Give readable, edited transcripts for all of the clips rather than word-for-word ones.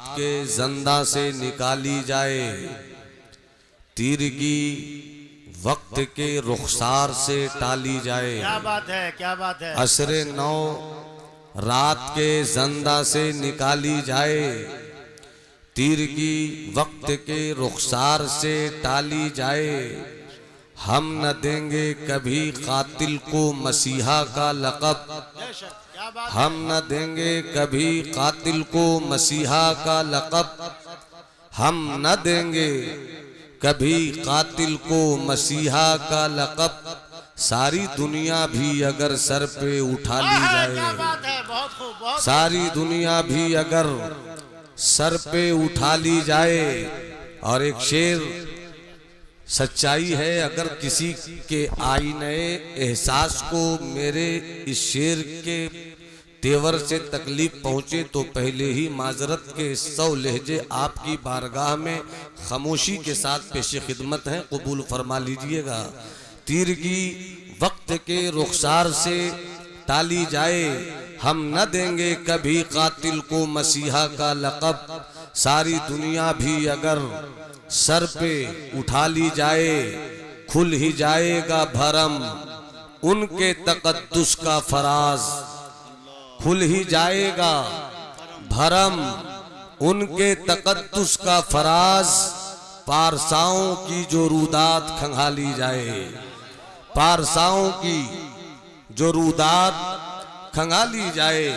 आपके जंदा से निकाली जाए, तीरगी वक्त के रुखसार से टाली जाए। क्या बात है, क्या बात है। असरे नौ रात के जंदा से निकाली जाए, तीरगी वक्त के रुखसार से टाली जाए। हम न देंगे कभी कातिल को मसीहा का लक़ब, हम न देंगे कभी कातिल को मसीहा का लक़ब, हम न देंगे कभी कातिल को मसीहा का लक़ब। सारी दुनिया भी अगर सर पे उठा ली जाए, सारी दुनिया भी अगर सर पे उठा ली जाए। और एक शेर सच्चाई है, अगर किसी के आईने एहसास को मेरे इस शेर के तेवर से तकलीफ पहुंचे तो पहले ही माजरत के 100 लहजे आपकी बारगाह में खामोशी के साथ पेश खिदमत हैं, कबूल फरमा लीजिएगा। तीरगी वक्त के रुखसार से टाली जाए, हम न देंगे कभी कातिल को मसीहा का लक़ब। सारी दुनिया भी अगर सर पे उठा ली जाए, खुल ही जाएगा भरम उनके तक़द्दुस का फराज, खुल ही जाएगा भरम उनके तक़द्दुस का फराज। पारसाओं की जो रूदात खंगाली जाए, पारसाओं की जो रूदात खंगाली जाए।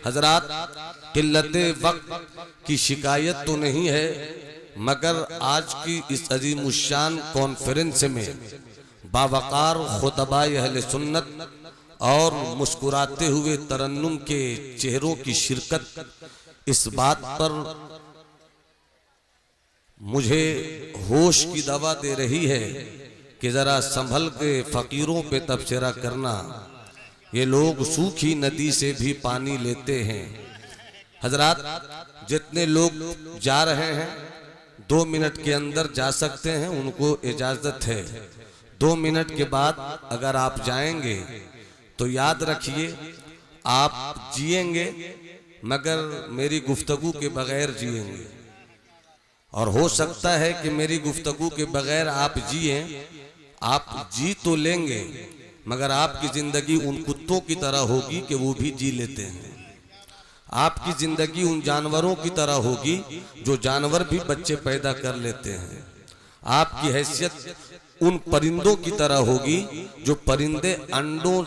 हजरात, किल्लते वक्त की शिकायत तो नहीं है, मगर आज की इस अजीमुशान कॉन्फ्रेंस में बावकार खुतबाए अहले सुन्नत और मुस्कुराते हुए तरन्नुम के चेहरों की शिरकत इस बात पर मुझे होश की दवा दे रही है कि जरा संभल के फकीरों पे तबसरा करना। ये लोग सूखी नदी से भी पानी लेते हैं। हजरात, जितने लोग जा रहे हैं 2 मिनट के अंदर जा सकते हैं, उनको इजाजत है। 2 मिनट के बाद अगर आप जाएंगे तो याद रखिए आप जिएंगे मगर मेरी गुफ्तगू के बगैर जिएंगे। और हो सकता है कि मेरी गुफ्तगू के बगैर आप जिए, आप जी तो लेंगे मगर आपकी जिंदगी उन कुत्तों की तरह होगी कि वो भी जी लेते हैं। आपकी जिंदगी उन जानवरों की तरह होगी जो जानवर भी बच्चे पैदा कर लेते हैं। आपकी हैसियत उन परिंदों की तरह होगी जो परिंदे अंडों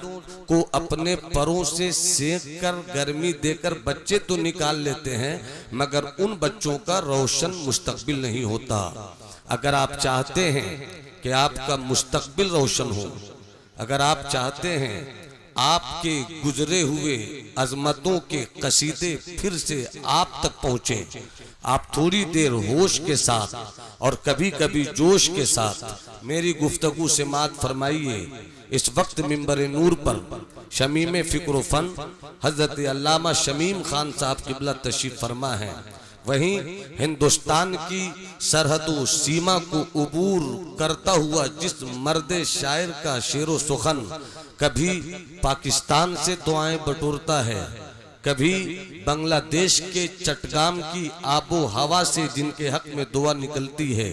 को अपने परों से सेक कर गर्मी देकर बच्चे तो निकाल लेते हैं मगर उन बच्चों का रोशन मुस्तकबिल नहीं होता। अगर आप चाहते हैं कि आपका मुस्तकबिल रोशन हो, अगर आप चाहते हैं आपके गुजरे हुए अजमतों के कसीदे फिर से आप तक पहुंचे, आप थोड़ी देर होश के साथ और कभी कभी जोश के साथ मेरी गुफ्तगू से मात फरमाइए। इस वक्त मिंबर नूर पर शमीम फिक्र फन हजरत अल्लामा शमीम खान साहब किबला तशरीफ फरमा है। वहीं हिंदुस्तान की सरहदों सीमा को उबूर करता हुआ जिस मर्द शायर का शेरो सुखन कभी पाकिस्तान से दुआएं बटोरता है, कभी बांग्लादेश के चटगाम की आबो हवा से जिनके हक में दुआ निकलती है,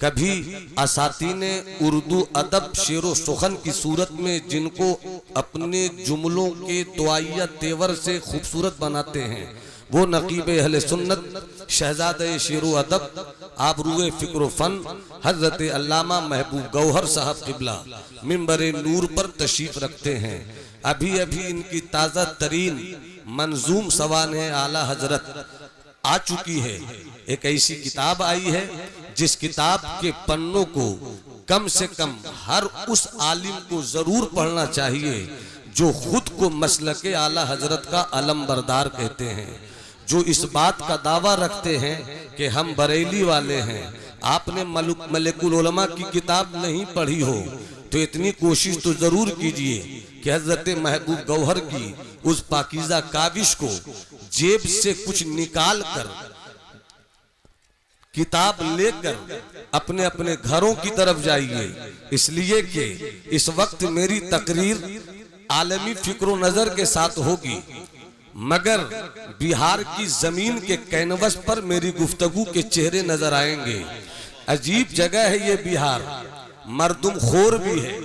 कभी असातीने उर्दू अदब शेरो सुखन की सूरत में जिनको अपने जुमलों के दुआया तेवर से खूबसूरत बनाते हैं, वो नकीब अहले सुन्नत शहजादे शेरो अदब आबरूए फिक्र फन हजरत अल्लामा महबूब गौहर साहब किबला मिंबरे नूर पर तशरीफ रखते हैं। अभी अभी इनकी ताज़ा तरीन मंजूम सवान आला हजरत आ चुकी है। एक ऐसी किताब आई है जिस किताब के पन्नों को कम से कम हर उस आलिम को जरूर पढ़ना चाहिए जो खुद को मसलके आला हजरत का अलम बरदार कहते हैं, जो इस बात का दावा रखते हैं कि हम बरेली वाले हैं। आपने मलिकुल उलमा की किताब नहीं पढ़ी हो तो इतनी कोशिश तो जरूर कीजिए कि हजरत महबूब गौहर की उस पाकीज़ा काविश को जेब से कुछ निकाल कर किताब लेकर अपने अपने घरों की तरफ जाइए, इसलिए कि इस वक्त मेरी तकरीर आलमी फिक्र नजर के साथ होगी। मगर बिहार की जमीन के कैनवस पर मेरी गुफ्तगू के चेहरे नजर आएंगे। अजीब जगह है ये बिहार, मर्दुम खोर भी है,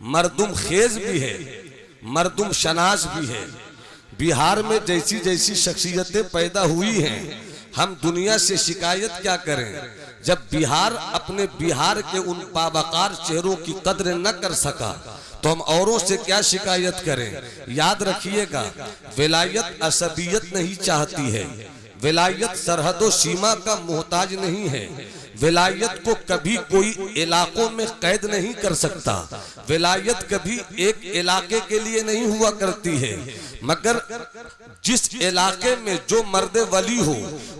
मर्दुम खेज भी है, मर्दुम शनास भी है। बिहार में जैसी जैसी शख्सियतें पैदा हुई हैं, हम दुनिया से शिकायत क्या करें जब बिहार अपने बिहार के उन बावकार चेहरों की कद्र न कर सका, तो हम औरों से क्या शिकायत करें। याद रखिएगा, विलायत असबियत नहीं चाहती है, विलायत सरहदों सीमा का मोहताज नहीं है, विलायत को कभी कोई इलाकों में कैद नहीं कर सकता, विलायत कभी एक इलाके के लिए नहीं हुआ करती है। मगर जिस इलाके में जो मर्द वली हो,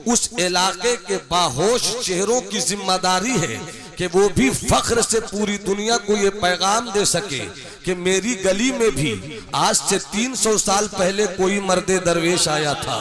उस इलाके के बाहोश चेहरों की जिम्मेदारी है कि वो भी फख्र से पूरी दुनिया को ये पैगाम दे सके कि मेरी गली में भी आज से 300 साल पहले कोई मर्द दरवेश आया था,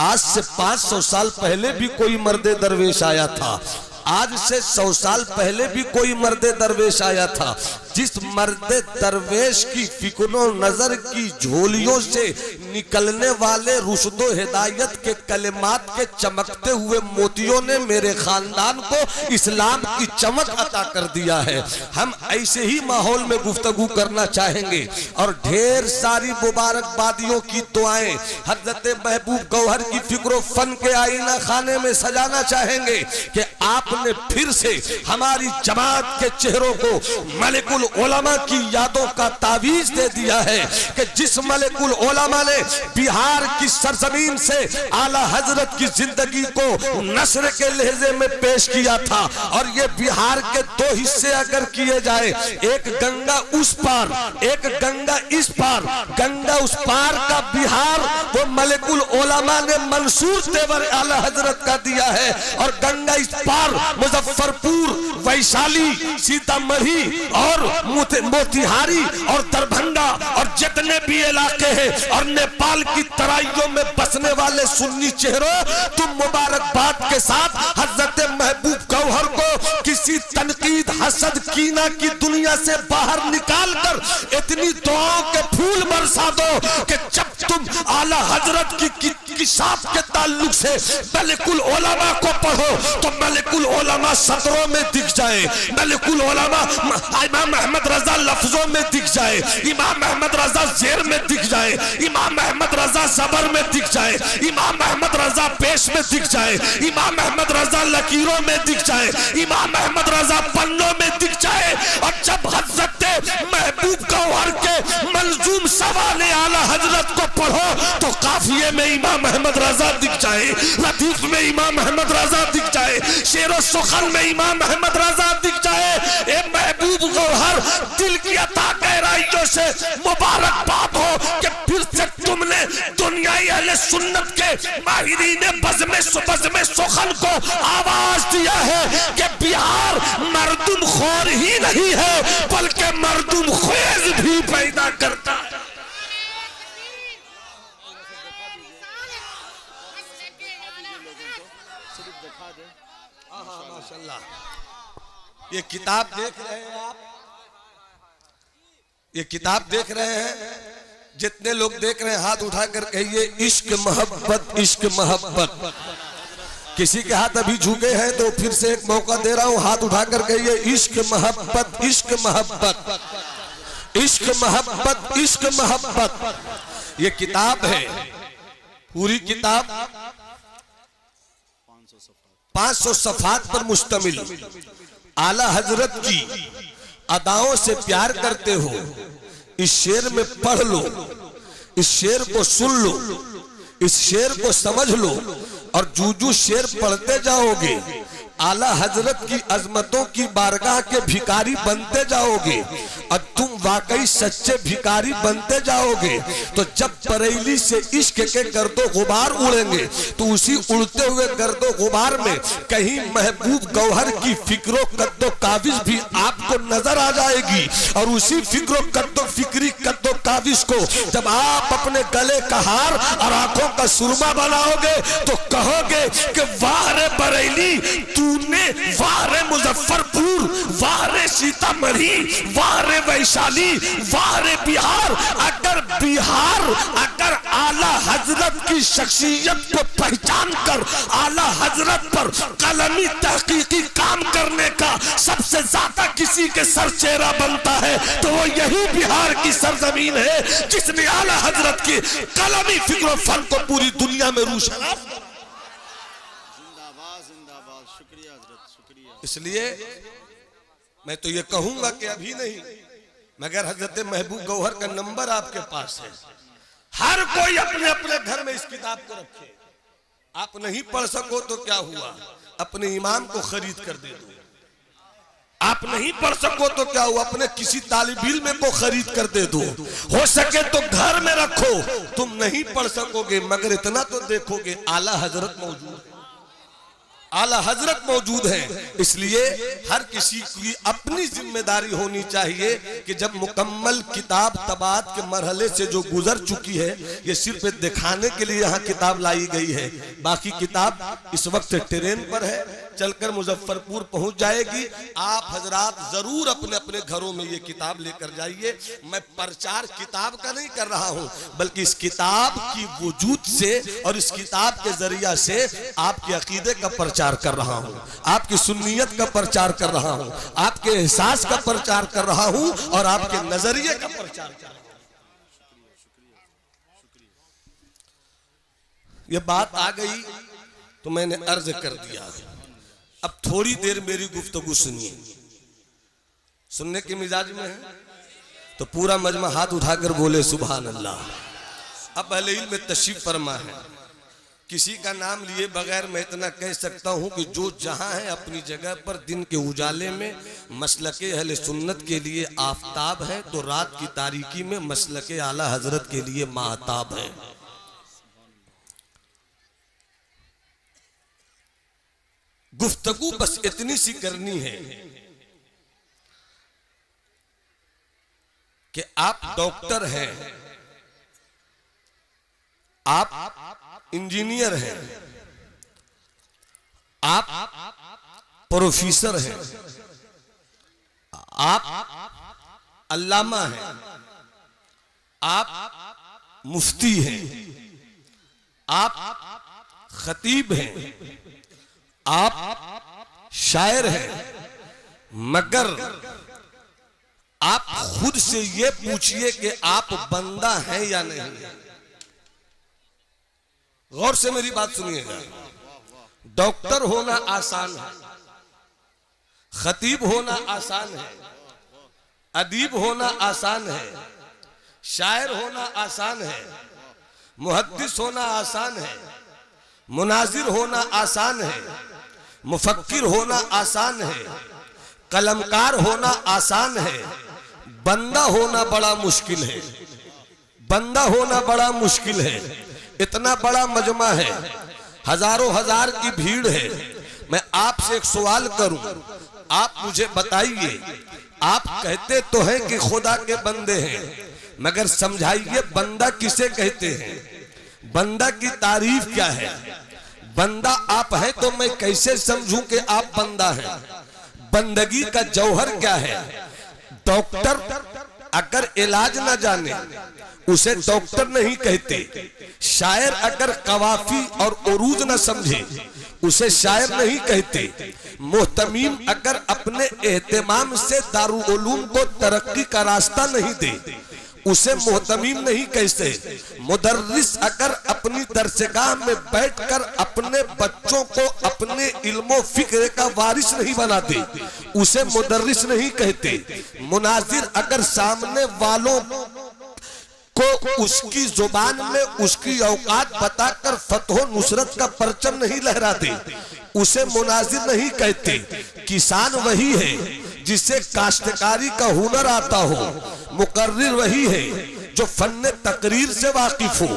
आज से 500 साल पहले भी कोई मर्द दरवेश आया था, आज से 100 साल पहले भी कोई मर्द दरवेश आया था। जिस मर्द दरवेश की फिक्रो नजर की झोलियों से निकलने वाले रुशदो हिदायत के कलिमात के चमकते हुए मोतियों ने मेरे खानदान को इस्लाम की चमक अता कर दिया है। हम ऐसे ही माहौल में गुफ्तगू करना चाहेंगे और ढेर सारी मुबारकबादियों की दुआएं हजरत महबूब गौहर की फिक्रो फन के आईना खाने में सजाना चाहेंगे कि आपने फिर से हमारी जमात के चेहरों को मलिकुल उलमा की यादों का तावीज दे दिया है कि जिस मलिकुल उलमा ने बिहार की सरजमीन से आला हजरत की जिंदगी को नस्र के लहजे में पेश किया था। और ये बिहार के दो हिस्से अगर किए जाए, एक गंगा उस पार, एक गंगा इस पार, गंगा उस पार का बिहार वो मलिकुल उलमा ने मंसूर तेवर आला हजरत का दिया है, और गंगा इस पार मुजफ्फरपुर, वैशाली, सीतामढ़ी और मोतिहारी और दरभंगा और जितने भी इलाके हैं और नेपाल की तराइयों में बसने वाले सुन्नी चेहरों, तुम मुबारकबाद के साथ हजरत महबूब गौहर को किसी तनकीद, हसद, कीना की दुनिया से बाहर निकालकर इतनी दुआओं के फूल बरसा दो कि जब तुम आला हजरत की साथ के ताल्लुक से मलिकुल उलमा को पढ़ो तो मलिकुल उलमा सदरों में दिख जाए, मलिकुल उलमा इमाम अहमद रजा लफ्जों में दिख जाए, इमाम अहमद रजा जेर में दिख जाए, इमाम अहमद रजा जबर में दिख जाए, इमाम अहमद रजा पेश में दिख जाए, इमाम अहमद रजा लकीरों में दिख जाए, इमाम अहमद रजा पन्नों में दिख जाए। और जब हजरत महबूब गौहर के मंजूम सवाल आला हजरत को पढ़ो तो काफिये में इमाम अहमद रजा दिख जाए, लतीफ में इमाम अहमद रजा दिख जाए, शेर सुखन में इमाम अहमद रजा दिख जाए। ए महबूब गौहर, दिल की अता गहराइयों से मुबारकबाद हो कि फिर से तुमने दुनियाई अहले सुन्नत के माहिरीन बज़्म सुखन को आवाज दिया है कि बिहार मर्दुम खोर ही नहीं है बल्कि मर्दुम ख्वेज भी पैदा करता है। ये किताब देख रहे हैं आप, ये किताब देख रहे हैं, जितने लोग देख रहे हैं हाथ उठाकर कहिए इश्क मोहब्बत, इश्क मोहब्बत। किसी के हाथ अभी झुके हैं तो फिर से एक मौका दे रहा हूं, हाथ उठाकर कहिए इश्क मोहब्बत, इश्क मोहब्बत, इश्क मोहब्बत, इश्क मोहब्बत। ये किताब है, पूरी किताब 500 सफ़हात पर मुश्तमिल। आला हजरत की अदाओं से प्यार करते हो, इस शेर में पढ़ लो, इस शेर को सुन लो, इस शेर को समझ लो, और जूजू शेर पढ़ते जाओगे आला हजरत की अजमतों की बारगाह के भिखारी बनते जाओगे और तुम वाकई सच्चे भिखारी बनते जाओगे। तो जब बरेली से इश्क के गर्दो गुबार उड़ेंगे तो उसी उड़ते हुए गर्दो गुबार में कहीं महबूब गौहर की फिक्रो कद्दो काविज भी आपको नजर आ जाएगी। और उसी फिक्रो कद्दो फिक्री कद्दो काविज को जब आप अपने गले का हार और आंखों का सुरमा बनाओगे तो कहोगे कि वाह रे बरेली, तूने वाह रे मुजफ्फरपुर, संगरूर, वाह रे सीतामढ़ी, वाह रे वैशाली, वाह रे बिहार। अगर आला हजरत की शख्सियत को पहचान कर आला हजरत पर कलमी तहकीकी काम करने का सबसे ज्यादा किसी के सर चेहरा बनता है तो वो यही बिहार की सरजमीन है जिसने आला हजरत की कलमी फिक्र फन को पूरी दुनिया में रोशन। शुक्रिया हजरत, शुक्रिया। इसलिए मैं तो ये कहूंगा कि अभी नहीं, मगर हजरत महबूब गौहर का नंबर आपके पास है। हर कोई अपने अपने घर में इस किताब को रखे। आप नहीं पढ़ सको तो क्या हुआ, अपने इमाम को खरीद कर दे दो। आप नहीं पढ़ सको तो क्या हुआ, अपने किसी तालिब इल्म को खरीद कर दे दो। हो सके तो घर में रखो। तुम नहीं पढ़ सकोगे मगर इतना तो देखोगे आला हजरत मौजूद है, आला हजरत मौजूद है। इसलिए हर किसी की अपनी जिम्मेदारी होनी चाहिए कि जब मुकम्मल किताब तबात के मरहले से जो गुजर चुकी है, ये सिर्फ दिखाने के लिए यहाँ किताब लाई गई है। बाकी किताब इस वक्त ट्रेन पर है, चलकर मुजफ्फरपुर पहुंच जाएगी। आप हजरात जरूर अपने अपने घरों में ये किताब लेकर जाइए। मैं प्रचार किताब का नहीं कर रहा हूं, बल्कि इस किताब की वजूद से और इस किताब के जरिया से आपके अकीदे का प्रचार कर रहा हूं, आपकी सुन्नियत का प्रचार कर रहा हूं, आपके एहसास का प्रचार कर रहा हूं और आपके नजरिए का प्रचार कर रहा हूं। ये बात आ गई तो मैंने अर्ज कर दिया। अब थोड़ी देर मेरी गुफ्तगू सुनिए। सुनने के मिजाज में है तो पूरा मजमा हाथ उठाकर बोले सुभान अल्लाह। अब अहले इल्म में तशरीफ फरमा है। किसी का नाम लिए बगैर मैं इतना कह सकता हूं कि जो जहां है अपनी जगह पर दिन के उजाले में मसलके अहले सुन्नत के लिए आफताब है, तो रात की तारीकी में मसलके आला हजरत के लिए माहताब है। गुफ्तगू बस इतनी सी करनी है कि आप डॉक्टर हैं, आप इंजीनियर हैं, आप प्रोफेसर हैं, आप अल्लामा हैं, आप मुफ्ती हैं, आप खतीब हैं, आप शायर हैं, मगर आप खुद से ये पूछिए कि आप बंदा हैं या नहीं। गौर से मेरी बात सुनिएगा। डॉक्टर होना आसान है, खतीब होना आसान है, अदीब होना आसान है, शायर होना आसान है, मुहद्दिस होना आसान है, मुनाजिर होना आसान है, मुफक्किर होना आसान है, कलमकार होना आसान है, बंदा होना बड़ा मुश्किल है। बंदा होना बड़ा मुश्किल है। इतना बड़ा मजमा है, हजारों हजार की भीड़ है। मैं आपसे एक सवाल करूं, आप मुझे बताइए, आप कहते तो हैं कि खुदा के बंदे हैं, मगर समझाइए बंदा किसे कहते हैं, बंदा की तारीफ क्या है। बंदा आप हैं तो मैं कैसे समझूं कि आप बंदा हैं। बंदगी का जौहर क्या है। डॉक्टर अगर इलाज ना जाने उसे डॉक्टर नहीं कहते। शायर अगर कवाफी और उरूज न समझे उसे शायर नहीं कहते। मोहतमीम अगर अपने एहतमाम से दारुल उलूम को तरक्की का रास्ता नहीं दे उसे मोहतमीम नहीं कहते। मुदर्रिस अगर अपनी दरसगाह में बैठकर अपने बच्चों को अपने इल्मो फिक्र का वारिस नहीं बनाते उसे मुदर्रिस नहीं कहते। मुनाजिर अगर सामने वालों को उसकी जुबान में उसकी औकात बताकर फतह नुसरत का परचम नहीं लहराते उसे मुनाजिर नहीं कहते। किसान वही है जिसे काश्तकारी का हुनर आता हो। मुकर्रिर वही है जो फन्ने तकरीर से वाकिफ हो।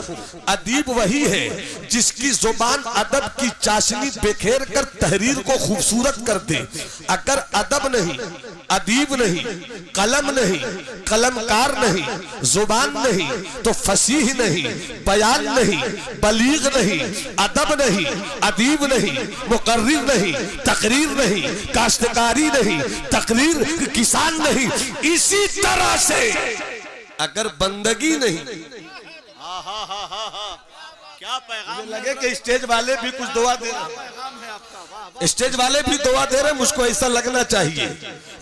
अदीब वही है जिसकी जुबान अदब की चाशनी बिखेर कर तहरीर को खूबसूरत कर दे। अगर अदब नहीं अदीब नहीं, कलम नहीं, कलमकार नहीं, जुबान नहीं, तो फसीह नहीं, बयान नहीं, बलीग नहीं, अदब नहीं, अदीब नहीं, मुकर्रिर नहीं, तकरीर नहीं, काश्तकारी नहीं, तकरीर किसान नहीं। इसी तरह से अगर बंदगी नहीं, क्या पैगाम लगे कि स्टेज वाले भी कुछ दुआ दे रहे, स्टेज वाले भी दुआ दे रहे, मुझको ऐसा लगना चाहिए।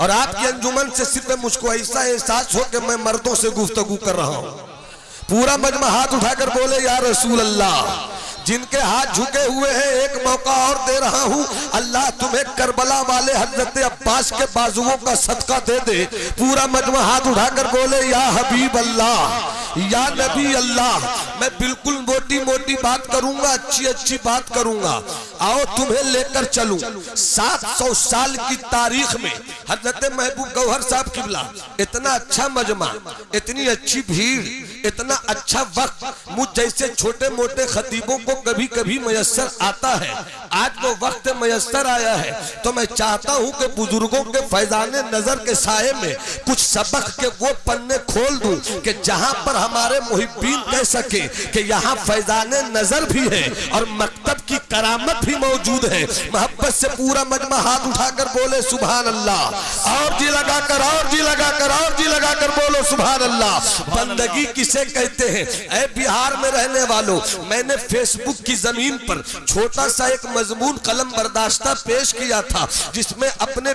और आपकी अंजुमन से सिर्फ मुझको ऐसा एहसास हो कि मैं मर्दों से गुफ्तगू कर रहा हूं। पूरा मजमा हाथ उठाकर बोले या रसूल अल्लाह। जिनके हाथ झुके हुए हैं एक मौका और दे रहा हूं, अल्लाह तुम्हें करबला वाले हजरत अब्बास के बाजुओं का सदका दे दे। पूरा मजमा हाथ उठाकर बोले या हबीब अल्लाह, या नबी अल्लाह। मैं बिल्कुल मोटी मोटी बात करूंगा, अच्छी अच्छी बात करूंगा। आओ तुम्हें लेकर चलूं 700 साल की तारीख में हजरत महबूब गौहर साहब किबला। इतना अच्छा मजमा, इतनी अच्छी भीड़, इतना अच्छा वक्त मुझ जैसे छोटे मोटे खतीबों को कभी कभी मयस्सर आता है। आज वो वक्त मयस्सर आया है, तो मैं चाहता हूं कि बुजुर्गों के फैजाने नजर के साए में कुछ सबक के वो पन्ने खोल दूं कि जहां पर हमारे मुहिब्बीन कह सके कि यहाँ फैजाने नजर भी है और मकतब की करामत भी मौजूद है। मोहब्बत से पूरा मजमा हाथ उठाकर बोले सुभान अल्लाह। और जी लगाकर, और जी लगाकर, और जी लगाकर बोलो सुभान अल्लाह। बंदगी किसे कहते हैं? ऐ बिहार में रहने वालों, मैंने फेसबुक की जमीन पर छोटा सा एक मजमून कलम बर्दाश्ता पेश किया था, जिसमें अपने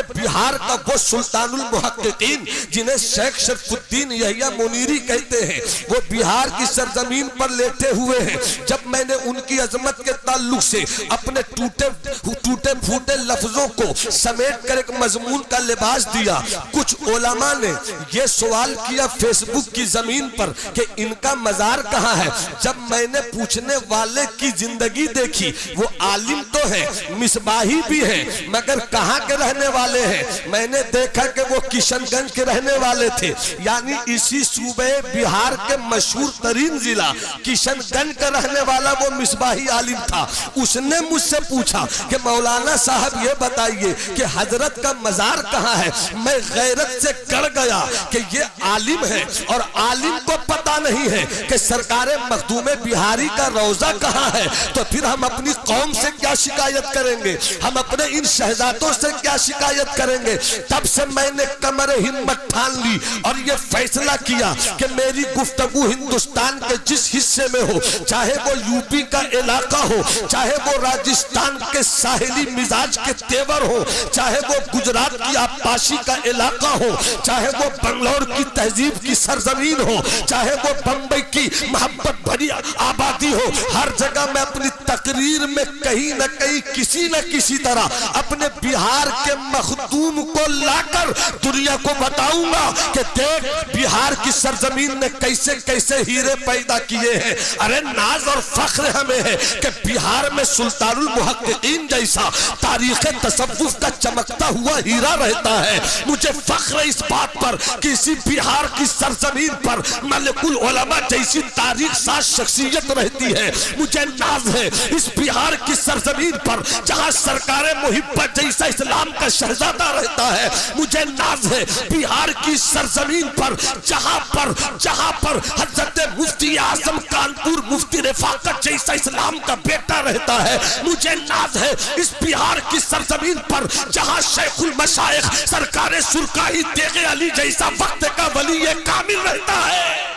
बिहार का वो सुल्तानुल मुहक्किकीन जिन्हें शेख शरफुद्दीन यहिया मुनीरी कहते हैं, वो बिहार की सरजमीन पर लेटे हुए हैं। जब मैंने उनकी अजमत के ताल्लुक से अपने टूटे फूटे लफ्जों को समेट कर एक मजमून का लिबास दिया, कुछ उलमा ने ये सवाल किया फेसबुक की जमीन पर कि इनका मजार कहाँ है। जब मैंने पूछने वाले की जिंदगी देखी, वो आलिम तो है, मिसबाही भी है, मगर कहाँ के रहने वाले हैं? मैंने देखा कि वो किशनगंज के रहने वाले थे, यानी इसी सूबे बिहार के मशहूर तरीन जिला किशनगंज का रहने वाला वो मिसबाही आलिम था। उसने मुझसे पूछा कि मौलाना साहब ये बताइए कि हजरत का मजार कहाँ है। मैं गैरत से कड़ गया कि ये आलिम है और आलिम को पता नहीं है कि सरकारे मखदूमे बिहारी का रोजा कहाँ है, तो फिर हम अपनी कौम से क्या शिकायत करेंगे, हम अपने इन शहजादों से क्या शिकायत करेंगे। तब से मैंने कमर हिम्मत ठान ली और ये फैसला किया कि मेरी गुफ्तगू हिंदुस्तान के जिस हिस्से में हो, चाहे वो यूपी का इलाका हो, चाहे वो राजस्थान के साहिली मिजाज के तेवर हो, चाहे वो गुजरात की आबपाशी का इलाका हो, चाहे वो बंगलौर की तहजीब की सरजमीन हो, चाहे वो बंबई की मोहब्बत भरी आबादी हो, हर जगह मैं अपनी तकरीर में कहीं न कहीं किसी न किसी तरह अपने बिहार के मखदूम को लाकर दुनिया को बताऊंगा कि देख बिहार की सरजमीन ने कैसे कैसे हीरे पैदा किए हैं। अरे नाज और फख्र हमें है कि बिहार में सुल्तानुल मुहक्किकीन जैसा तारीख तसव्वुफ का चमकता हुआ हीरा रहता है। मुझे फख्र इस बात पर कि इसी बिहार की सरजमीन पर मलिकुल उलमा जैसी तारीख साज शख्सियत रहती है। मुझे नाज है इस बिहार की सरजमीन पर जहां सरकारे मुहिब्बत जैसा इस्लाम का शहजादा रहता है। मुझे नाज है बिहार की सरजमीन पर जहां पर हजरत मुफ्ती आजम कानपुर मुफ्ती रफाकत जैसा इस्लाम का बेटा रहता है। मुझे नाज है इस बिहार की सरजमीन पर जहां शेखुल मशाइख सरकारे सुरकाही तेगे अली जैसा वक्त का वली कामिल रहता है।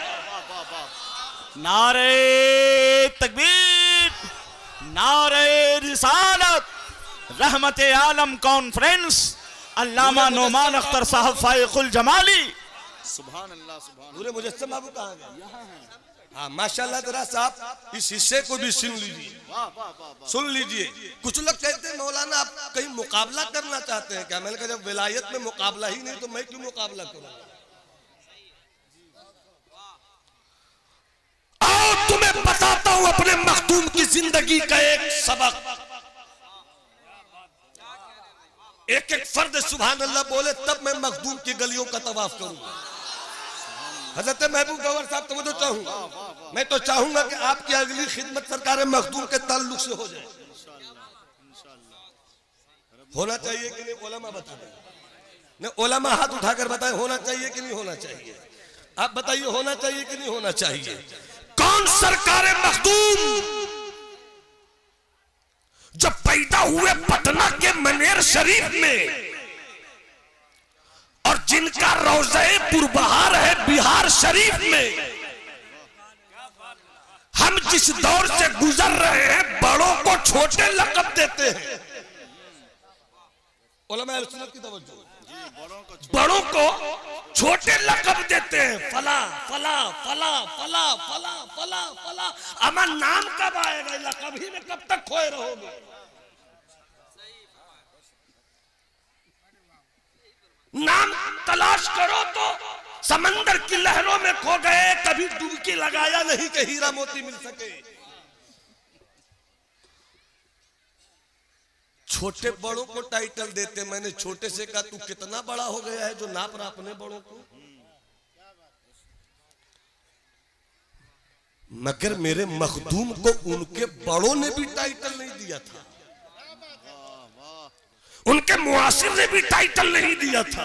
नारे तकबीर, नारे रिसालत, रहमत आलम कॉन्फ्रेंस, अल्लामा नोमान अख्तर साहब फाइकुल जमाली। सुभान अल्लाह, सुभान। पूरे मुजस्सम बाबू कहाँ गए? हाँ माशाल्लाह। जरा साहब इस हिस्से को भी सुन लीजिए, सुन लीजिए। कुछ लोग कहते हैं मौलाना आप कहीं मुकाबला करना चाहते हैं क्या? मैंने कहा जब विलायत में मुकाबला ही नहीं तो मैं क्यों मुकाबला करूँ? आओ तुम्हें बताता हूं अपने मखदूम की जिंदगी का एक सबक। एक एक फर्द सुभान अल्लाह बोले तब मैं मखदूम की गलियों का तवाफ करूंगा। हजरत महबूब गौहर साहब तो तो चाहूंगा, मैं तो चाहूंगा कि आपकी अगली खिदमत सरकार मखदूम के ताल्लुक से हो जाए। होना चाहिए कि नहीं? उलमा बता दें, नहीं उलमा हाथ उठाकर बताएं होना चाहिए कि नहीं होना चाहिए? आप बताइए होना चाहिए कि नहीं होना चाहिए? कौन सरकारे मखदूम जब पैदा हुए पटना के मनेर शरीफ में और जिनका रोज़े पुरबहार है बिहार शरीफ में, हम जिस दौर से गुजर रहे हैं बड़ों को छोटे लक़ब देते हैं। उलमा अहले सुन्नत की तवज्जो, बड़ों को छोटे लक़ब देते हैं, फला फला फला फला फला फला फला। अमन नाम कब आएगा? लक़ब ही में कब तक खोए रहोगे? नाम तलाश करो तो समंदर की लहरों में खो गए, कभी डुबकी लगाया नहीं कि हीरा मोती मिल सके। छोटे बड़ों को टाइटल देते। मैंने छोटे से कहा तू कितना बड़ा हो गया है जो नाप रहा अपने बड़ों को। मगर मेरे मखदूम को उनके बड़ों ने भी टाइटल नहीं दिया था, उनके मुआसिर ने भी टाइटल नहीं दिया था,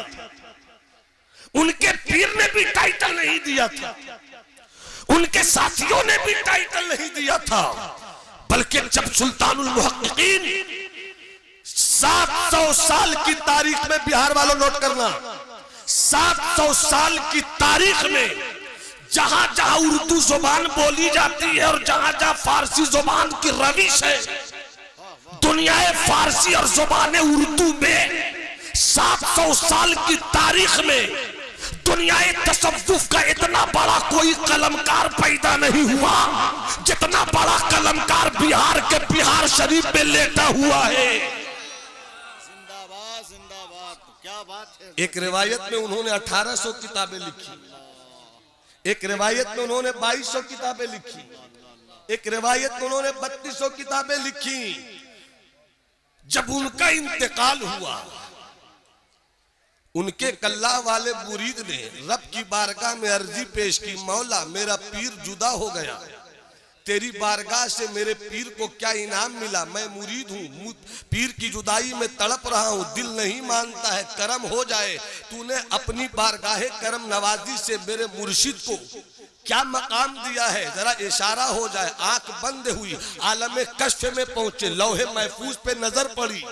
उनके पीर ने भी टाइटल नहीं दिया था, उनके साथियों ने भी टाइटल नहीं दिया था। बल्कि जब सुल्तानुल मुहक्किकीन 700 साल की तारीख में, बिहार वालों नोट करना, 700 साल की तारीख में जहां जहां उर्दू जुबान बोली जाती है और जहां जहां फारसी जुबान की रविश है, दुनिया फारसी और जुबान उर्दू में 700 साल की तारीख में दुनिया तसव्वुफ का इतना बड़ा कोई कलमकार पैदा नहीं हुआ जितना बड़ा कलमकार बिहार के बिहार शरीफ में लेटा हुआ है। जिंदाबाद जिंदाबाद, क्या बात है। एक रिवायत में उन्होंने 1800 किताबें लिखी, एक रिवायत में उन्होंने 2200 किताबें लिखी, एक रिवायत में उन्होंने 3200 किताबें लिखी। जब उनका इंतकाल हुआ, उनके कल्ला वाले मुरीद ने रब की बारगाह में अर्जी पेश की, मौला मेरा पीर जुदा हो गया, तेरी बारगाह से मेरे पीर को क्या इनाम मिला? मैं मुरीद हूँ, पीर की जुदाई में तड़प रहा हूँ, दिल नहीं मानता है, करम हो जाए। तूने अपनी बारगाह करम नवाजी से मेरे मुर्शिद को क्या मकाम दिया है, जरा इशारा हो जाए। आंख बंद हुई, आलम कश्फ में पहुंचे, लौहे महफूज पे नजर पड़ी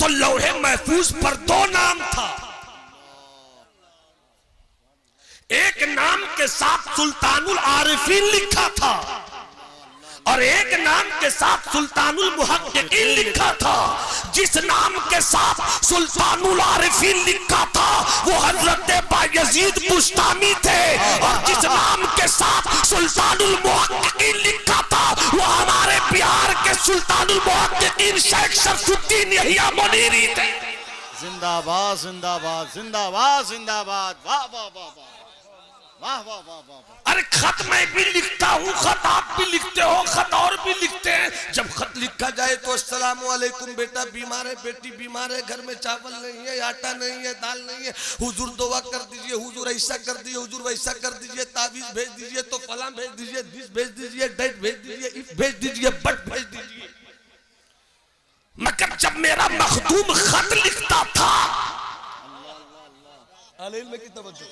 तो लौहे महफूज पर 2 नाम था। एक नाम के साथ सुल्तानुल आरिफीन लिखा था और एक नाम के साथ सुल्तानुल मुहक्किकीन लिखा था। जिस नाम के साथ सुल्तानुल आरिफीन लिखा था वो हजरत बायजीद बुस्तामी थे और जिस नाम के साथ सुल्तानुल मुहक्किकीन लिखा था वो हमारे बिहार के सुल्तानुल मुहक्किकीन शेख शरफुद्दीन यहिया मुनीरी थे। जिंदाबाद जिंदाबाद जिंदाबाद जिंदाबाद, वाह वाह वाह वाह वाह वाह वाह वाह। अरे खत मैं भी लिखता हूँ, खत आप भी लिखते हो, खत और भी लिखते हैं। जब खत लिखा जाए तो अस्सलाम वालेकुम, बेटा बीमार है, बेटी बीमार है, घर में चावल नहीं है, आटा नहीं है, दाल नहीं है, हुजूर दुआ कर दीजिए, हुजूर ऐसा कर दीजिए, हुजूर वैसा कर दीजिए, तावीज भेज दीजिए, तो फलां भेज दीजिए, दिस भेज दीजिए, डेट भेज दीजिए, इफ भेज दीजिए, बट भेज दीजिए। मगर जब मेरा मखदूम खत लिखता था, अलील में की तवज्जो,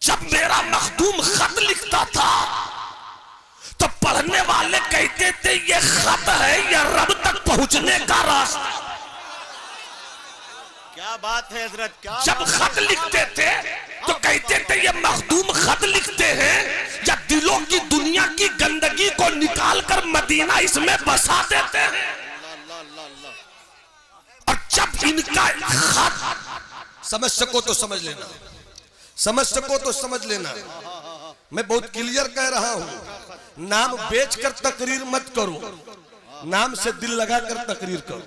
जब मेरा मखदूम खत लिखता था तो पढ़ने वाले कहते थे ये खत है या रब तक पहुंचने का रास्ता। क्या बात है हजरत, क्या जब खत लिखते थे तो कहते थे ये मखदूम खत लिखते हैं या दिलों की दुनिया की गंदगी को निकाल कर मदीना इसमें बसा देते हैं। और जब इनका खत समझ सको तो समझ लेना, समझ सको तो समझ लेना, मैं बहुत क्लियर कह रहा हूं। नाम बेचकर तकरीर मत करो, नाम से दिल लगाकर तकरीर करो,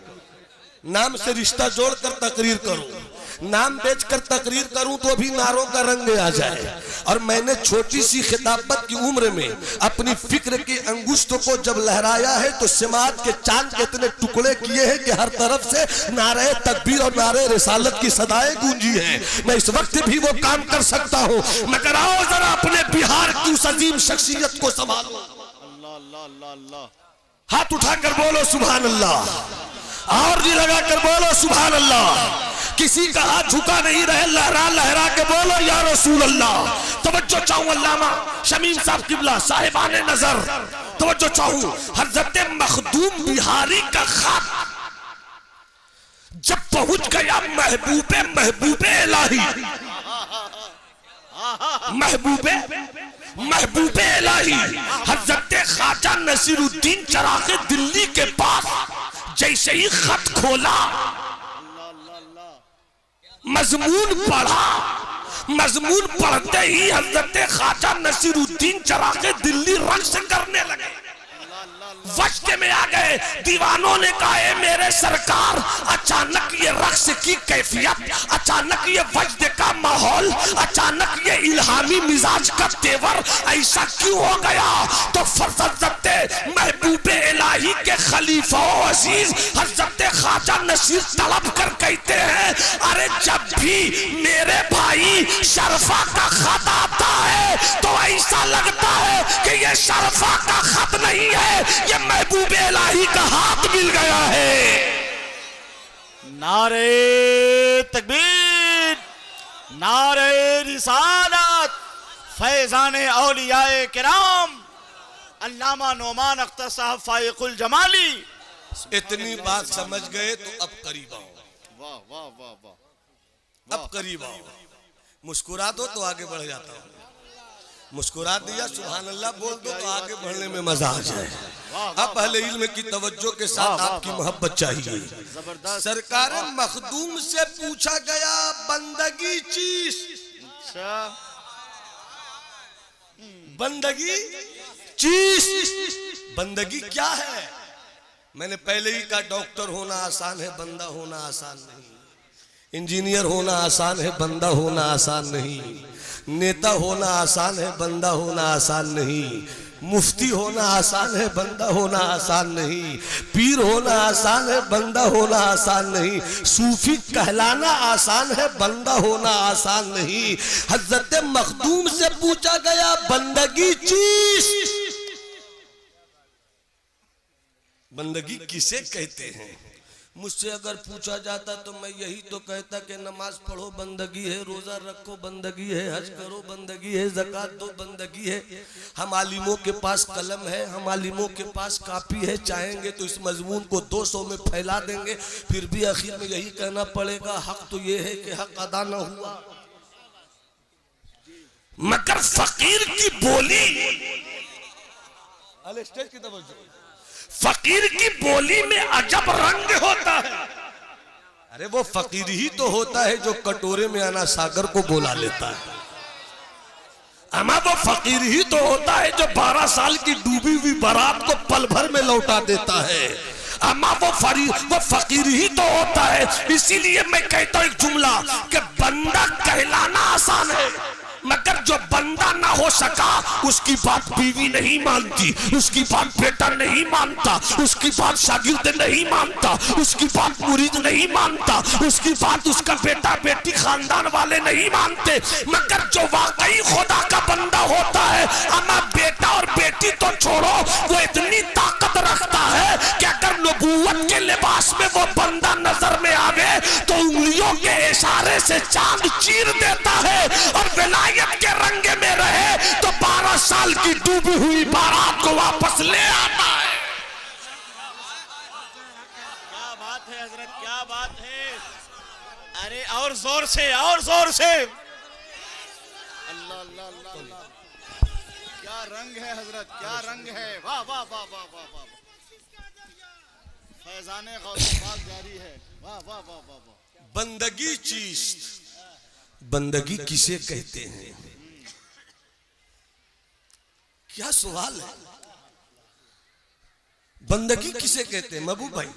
नाम से रिश्ता जोड़कर तकरीर करो। नाम बेचकर तकरीर करूं तो भी नारों का रंग आ जाए। और मैंने छोटी सी खिताबत की उम्र में अपनी फिक्र की अंगुष्ठ को जब लहराया है तो समाज के चांद के इतने टुकड़े किए हैं कि हर तरफ से नारे तकबीर और नारे रिसालत की सदाएं गूंजी हैं। मैं इस वक्त भी वो काम कर सकता हूं, मगर आओ जरा अपने बिहार की उस अजीम शख्सियत को संभालो। अल्लाह अल्लाह अल्लाह अल्लाह, हाथ उठाकर बोलो सुभान अल्लाह। और जी लगा कर बोलो सुभान अल्लाह। किसी का हाथ झुका नहीं रहे, लहरा लहरा के बोलो या रसूल अल्लाह। तवज्जो चाहूं अल्लामा शमीम साहब किबला साहिबाने नजर, तवज्जो चाहूं हजरत मखदूम बिहारी का खत जब पहुंच गया महबूबे इलाही, महबूबे इलाही हजरत ख्वाजा नसीरुद्दीन चराग़े दिल्ली के पास जैसे ही खत खोला, मजमून पढ़ा, मजमून पढ़ते ही हजरत ख्वाजा नसीरुद्दीन चराग़े दिल्ली रक्स करने लगे, वज्द में आ गए। दीवानों ने कहा है मेरे सरकार, अचानक ये रक्स की कैफियत, अचानक ये वज्द का माहौल, अचानक ये इल्हामी मिजाज का तेवर ऐसा क्यों हो गया? तो हजरत महबूबे इलाही के खलीफा अजीज हजरत ख्वाजा नसीर तलब कर कहते हैं, अरे जब भी मेरे भाई शरफा का खत आता है तो ऐसा लगता है कि ये शरफा का खत नहीं है, ये महबूबे इलाही का हाथ मिल गया है। नारे तकबीर, नारे रिसालत, फैजाने औलियाए किराम अल्लामा नोमान अख्तर साहब फाइकुल जमाली। इतनी बात समझ गए तो अब करीब आओ, वाह वाह वाह वाह, अब करीब आओ। मुस्कुरा दो तो आगे बढ़ जाता हूँ, मुस्कुरा दिया सुभान अल्लाह बोल दो तो आगे बढ़ने में मजा आ जाए। अब अहले इल्म की तवज्जो के साथ आपकी मोहब्बत चाहिए। सरकार मखदूम से पूछा गया बंदगी चीज, बंदगी चीज, बंदगी क्या है? मैंने पहले ही कहा डॉक्टर होना आसान है, बंदा होना आसान नहीं। इंजीनियर होना आसान है, बंदा होना आसान नहीं। नेता होना आसान है, बंदा होना आसान नहीं। मुफ्ती होना आसान है, बंदा होना आसान नहीं। पीर होना आसान है, बंदा होना आसान नहीं। सूफी कहलाना आसान है, बंदा होना आसान नहीं। हजरत मखदूम से पूछा गया बंदगी चीज, बंदगी किसे कहते हैं? मुझसे अगर पूछा जाता तो मैं यही तो कहता कि नमाज पढ़ो बंदगी है, रोजा रखो बंदगी है, हज करो बंदगी है, ज़कात दो बंदगी है। हम आलिमों के पास कलम है, हम आलिमों के पास कापी है, चाहेंगे तो इस मजमून को 200 में फैला देंगे, फिर भी आखिर में यही कहना पड़ेगा हक तो ये है कि हक अदा न हुआ। मगर फकीर की बोली, स्टेज की तवज्जो, फकीर की बोली में अजब रंग होता है। अरे वो फकीर ही तो होता है जो कटोरे में आना सागर को बोला लेता है। अमा वो फकीर ही तो होता है जो 12 साल की डूबी हुई बारात को पल भर में लौटा देता है। अमा वो फकीर ही तो होता है। इसीलिए मैं कहता हूं एक जुमला कि बंदा कहलाना आसान है, मगर जो बंदा ना हो सका उसकी बात बीवी नहीं मानती, उसकी बात बेटा नहीं मानता, उसकी बात शागिर्द नहीं मानता, उसकी बात मुरीद नहीं मानता, उसकी बात उसका बेटा बेटी खानदान वाले नहीं मानते। मगर जो वाकई खुदा का बंदा होता है, अमा बेटा और बेटी तो छोड़ो, वो इतनी ताकत रखता है कि अगर नबूवत के लिबास में वो बंदा नजर में आवे तो उंगलियों के इशारे से चांद चीर देता है, और विलायत के रंगे में रहे तो 12 साल की डूबी हुई बारात को वापस ले आता है। क्या बात है हजरत, क्या बात है। अरे और जोर से, और जोर से। अल्लाह अल्लाह अल्लाह, क्या रंग है हजरत, क्या रंग है। वाह वाह वाह वाह वाह वाह, फैजाने गौसे पाक जारी है। वाह वाह वाह वाह वाह। बंदगी चीज, बंदगी किसे कहते हैं? क्या सवाल है, बंदगी किसे कहते हैं? महबूब भाई,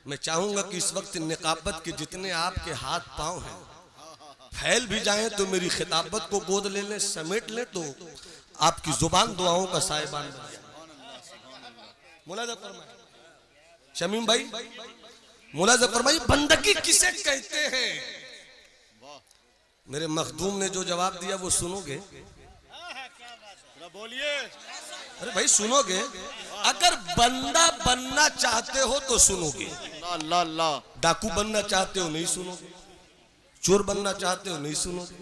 मैं चाहूंगा कि इस वक्त निकाबत के जितने आपके हाथ पांव हैं फैल भी जाएं तो मेरी खिताबत को गोद ले लें, समेट लें तो आपकी जुबान दुआओं का साहिबान बन जाए। मुलाजा फरमाइए शमीम भाई, मुलाजा फरमाइए बंदगी किसे कहते हैं? मेरे मखदूम ने जो जवाब दिया वो सुनोगे? बोलिए। अरे भाई सुनोगे, अगर बंदा बनना चाहते हो तो सुनोगे। अल्लाह अल्लाह। डाकू बनना चाहते हो नहीं सुनोगे, चोर बनना चाहते हो नहीं सुनोगे,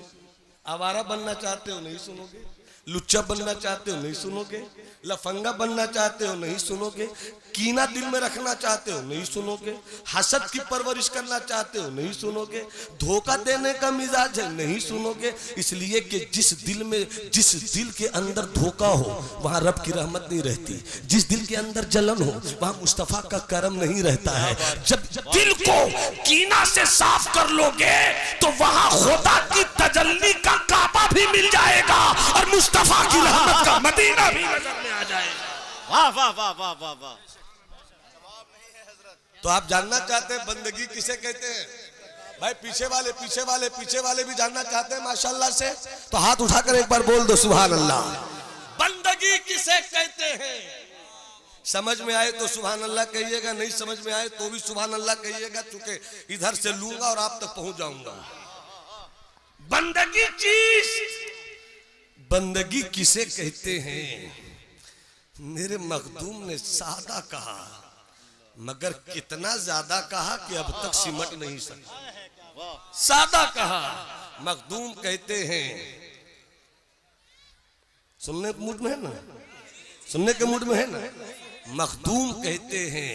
आवारा बनना चाहते हो नहीं सुनोगे, लुच्चा बनना चाहते हो नहीं सुनोगे, लफंगा बनना चाहते हो नहीं सुनोगे, कीना दिल में रखना चाहते हो नहीं सुनोगे, हसद की परवरिश करना चाहते हो नहीं सुनोगे, धोखा देने का मिजाज है नहीं सुनोगे। इसलिए कि जिस दिल के अंदर धोखा हो वहां रब की रहमत नहीं रहती, जिस दिल के अंदर जलन हो वहां मुस्तफा का करम नहीं रहता है। जब दिल को कीना से साफ कर लोगे तो वहां खुदा की तजल्ली का काबा भी मिल जाएगा और मुस्तफा की रहमत का मदीना भी नजर में आ जाएगा। वाह वाह वाह वाह वाह वाह। तो आप जानना चाहते हैं बंदगी किसे कहते हैं? भाई पीछे वाले भी जानना चाहते हैं माशाल्लाह से, तो हाथ उठाकर एक बार बोल दो सुभान अल्लाह। बंदगी किसे कहते हैं? समझ में आए तो सुभान अल्लाह कहिएगा, नहीं समझ में आए तो भी सुभान अल्लाह कहिएगा, चूंकि इधर से लूंगा और आप तक पहुंच जाऊंगा। बंदगी चीज, बंदगी किसे कहते हैं? मेरे मखदूम ने सादा कहा, मगर कितना ज्यादा कहा कि अब तक सिमट नहीं सका। सादा कहा, मखदूम कहते हैं, सुनने के मूड में है ना, सुनने के मूड में है ना। मखदूम कहते हैं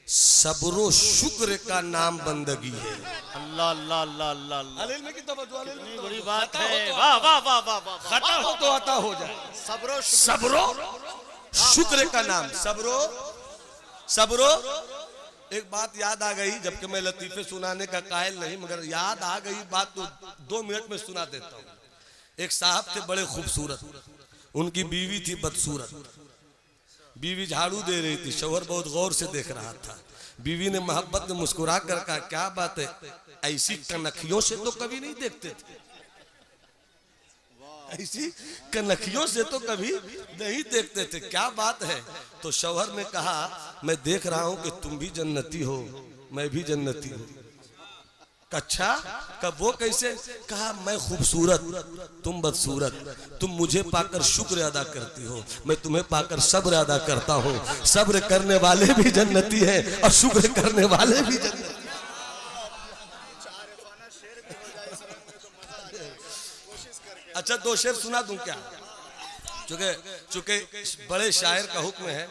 सब्रो शुक्र का नाम बंदगी है। अल्लाह अल्लाह अल्लाह अल्लाह अल्लाह। अलील में कितना कितनी बड़ी बात है। वाह वाह वाह वाह वाह। खता हो तो अता हो जाए। सब्रो शुक्र का नाम, सब्रो। एक बात याद आ गई, जबकि मैं लतीफे सुनाने का कायल नहीं, मगर याद आ गई बात तो 2 मिनट में सुना देता हूँ। एक साहब थे बड़े खूबसूरत, उनकी बीवी थी बदसूरत। बीवी झाड़ू दे रही थी, शौहर बहुत गौर से देख रहा था। बीवी ने मोहब्बत में मुस्कुरा कर कहा, क्या बात है, ऐसी कनखियों से तो कभी नहीं देखते थे, ऐसी कनखियों से तो कभी नहीं देखते थे, क्या बात है? तो शौहर ने कहा, मैं देख रहा हूं कि तुम भी जन्नती हो, मैं भी जन्नती हूं। अच्छा, कब वो कैसे? कहा, मैं खूबसूरत, तुम बदसूरत, तुम मुझे पाकर शुक्र अदा करती हो, मैं तुम्हें पाकर सब्र अदा करता हूँ। सब्र करने वाले भी जन्नती हैं और शुक्र करने वाले भी जन्नती। अच्छा 2 शेर सुना दूं क्या? चूंकि बड़े शायर का हुक्म है।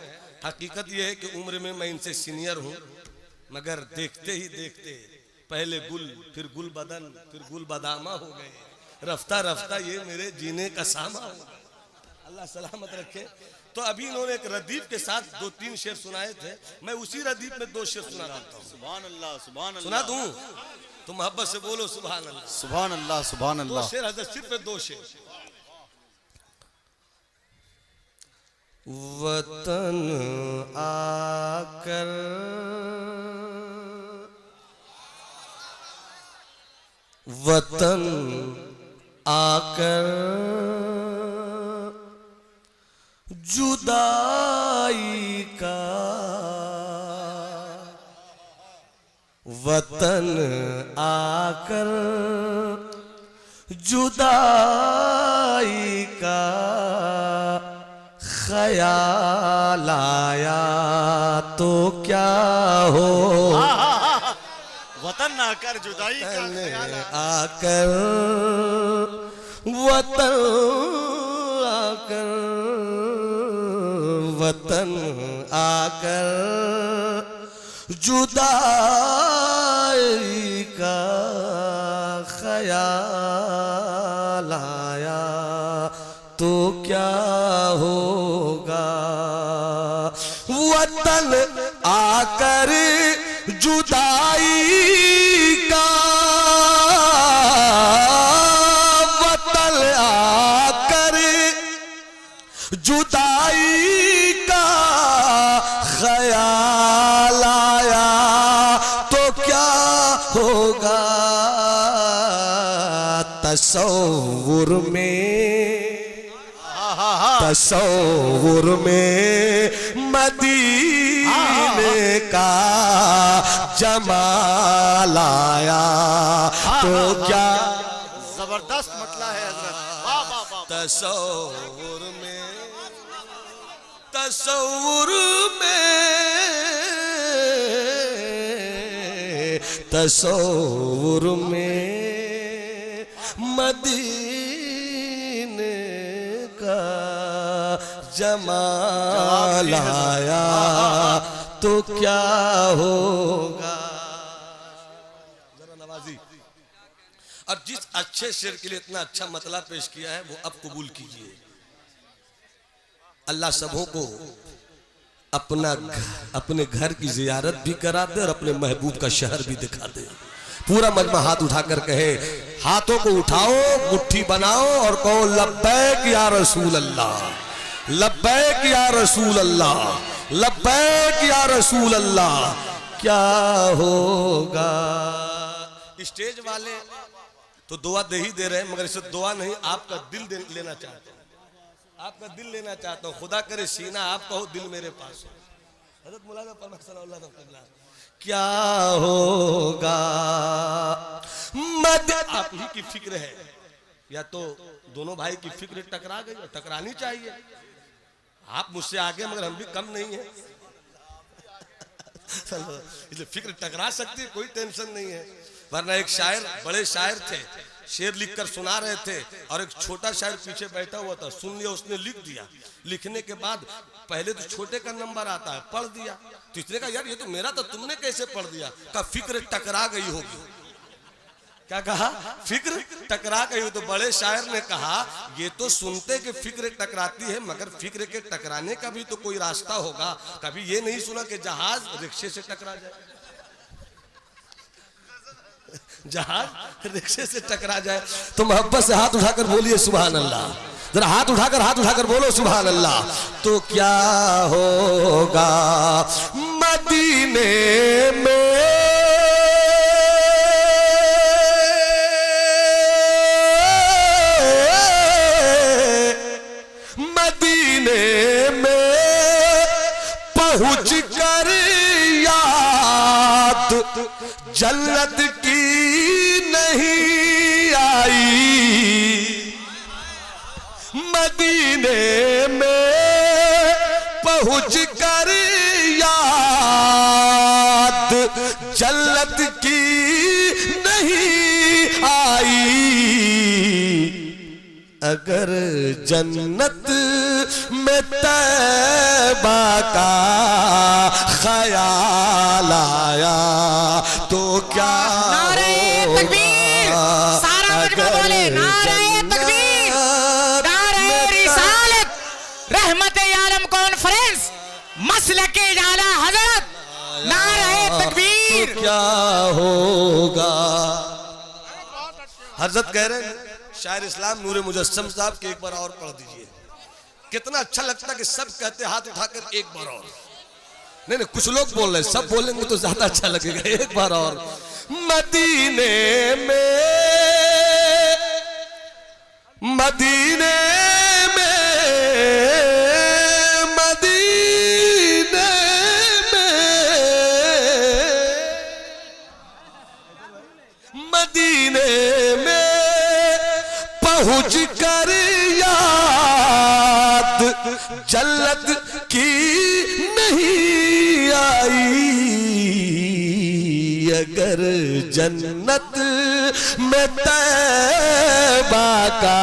हकीकत यह है कि उम्र में मैं इनसे सीनियर हूं, मगर देखते ही देखते पहले गुल, फिर गुल बदन, फिर गुल बदामा हो गए। रफ्ता रफ्ता ये मेरे जीने का सामा हो गया। अल्लाह सलामत रखे। तो अभी इन्होंने एक रदीफ के साथ 2-3 शेर सुनाए थे, मैं उसी रदीफ में 2 शेर सुना देता हूँ। सुभान अल्लाह सुभान अल्लाह। सुना दूं? तो मोहब्बत से बोलो सुभान अल्लाह। सुभान अल्लाह सुभान 2 अल्लाह। शेर हजरत, सिर्फ 2 शेर। वतन आकर वतन आकर जुदाई का, वतन आकर जुदाई का ख्याल आया तो क्या हो। वतन आकर जुदाई का ख्याल आकर, वतन आकर, वतन आकर जुदाई का ख्याल आया तो क्या होगा। वतन आकर जुदाई का, वतन आकर जुदाई का ख्याल आया तो क्या होगा। तसव्वुर में मदीने का जमाल आया तो क्या। जबरदस्त मतला है हजरत। वाह वाह वाह। तसव्वुर में तसव्वुर में मदीने का जमाल आया तो क्या होगा। जरा नवाजी, और जिस अच्छे शेर के लिए इतना अच्छा मतलब पेश किया है वो अब कबूल कीजिए। अल्लाह सबों को अपने घर की जियारत भी करा दे और अपने महबूब का शहर भी दिखा दे। पूरा मजमा हाथ उठाकर कहे, हाथों को उठाओ, मुट्ठी बनाओ और कहो लब्बैक या रसूल अल्लाह, लब्बैक या रसूल अल्लाह, लब्बैक या रसूल अल्लाह। क्या होगा। स्टेज वाले तो दुआ दे ही दे रहे हैं, मगर इसे दुआ नहीं, आपका दिल लेना चाहते हैं, आपका दिल लेना चाहता हूं। खुदा करे सीना आपका हो, दिल मेरे पास हो। हज़रत मौलाना परमत सल्लल्लाहु अलैहि वसल्लम, क्या होगा। मद आप ही की फिक्र है, या तो दोनों भाई की फिक्र टकरा गई, और टकरानी चाहिए। आप मुझसे आगे मगर हम भी कम नहीं है, इसलिए फिक्र टकरा सकती है, कोई टेंशन नहीं है। वरना एक शायर, बड़े शायर थे, शेर लिखकर सुना रहे थे और एक छोटा शायर पीछे बैठा हुआ था, सुन लिया, उसने लिख दिया। लिखने के बाद पहले तो छोटे का नंबर आता है, पढ़ दिया, तो इसने कहा यार ये तो मेरा था, तुमने कैसे पढ़ दिया। कहा फिक्र टकरा गई होगी। क्या कहा, फिक्र टकरा गई हो। तो बड़े शायर ने कहा ये तो सुनते कि फिक्र टकराती है, मगर फिक्र के टकराने का भी तो कोई रास्ता होगा। कभी ये नहीं सुना कि जहाज रिक्शे से टकरा जाए, जहाज रिक्शे से टकरा जाए। तो मोहब्बत से हाथ उठाकर बोलिए सुभान अल्लाह, जरा हाथ उठाकर बोलो सुभान अल्लाह। तो क्या होगा मदीने में, मदीने में पहुंच कर याद जन्नत की नहीं आई। मदीने में पहुंच कर याद जन्नत की नहीं आई। अगर जन्नत में तैबा का ख्याल आया तो क्या नारे तकबीर, सारा मजमा बोले नारे तकबीर, नारे रिसालत, रहमत आलम कॉन्फ्रेंस, मसलके आला हजरत, नारे तकबीर। तो क्या होगा। हजरत कह रहे हैं, शायर इस्लाम नूरे मुजस्सम साहब के एक बार और पढ़ दीजिए। कितना अच्छा लगता कि सब कहते हाथ उठाकर एक बार और। नहीं, कुछ लोग बोल रहे, सब बोलेंगे तो ज्यादा अच्छा लगेगा। एक बार और। मदीने में, मदीने में, मदीने में, मदीने में पहुंच कर याद जन्नत की नहीं आई। अगर जन्नत में तैबा का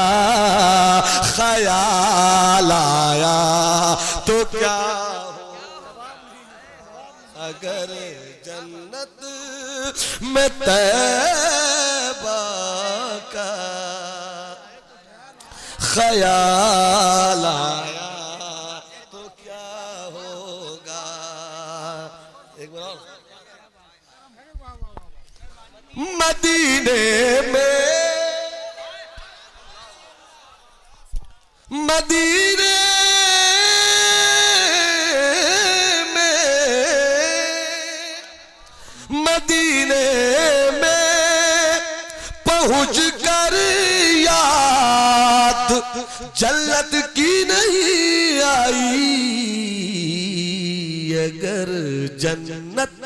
ख्याल आया तो क्या। अगर जन्नत में तैबा का ख्याल आया तो क्या होगा। एक बार और। मदीने में, मदीने में, मदीने में पहुंच कर याद जन्नत की नहीं आई। अगर जन्नत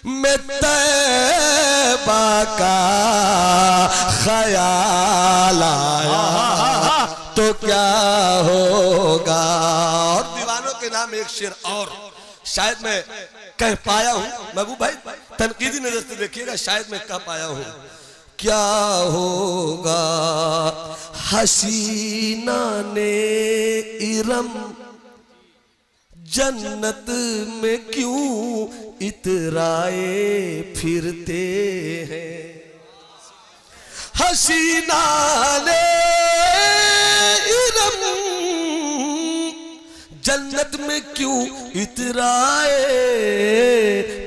में तैबा का ख्याल आया तो क्या होगा। और दीवानों के नाम एक शेर और, शायद मैं कह पाया हूं, महबूब भाई तनकीदी नजर से देखिएगा, शायद मैं कह पाया हूं। क्या होगा हसीना ने इरम जन्नत में क्यों इतराए फिरते हैं, हसीना ने इरम जन्नत में क्यों इतराए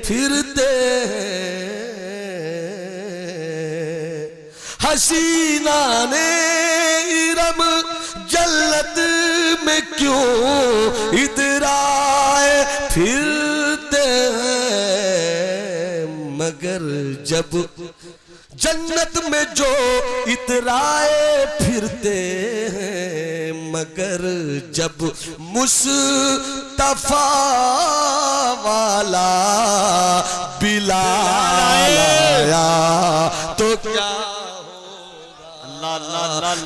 फिरते हैं, हसीना ने इरम जन्नत में क्यों इतराए फिरते हैं, मगर जब जन्नत में जो इतराए फिरते हैं, मगर जब मुस्तफा वाला बिलाल आया तो क्या,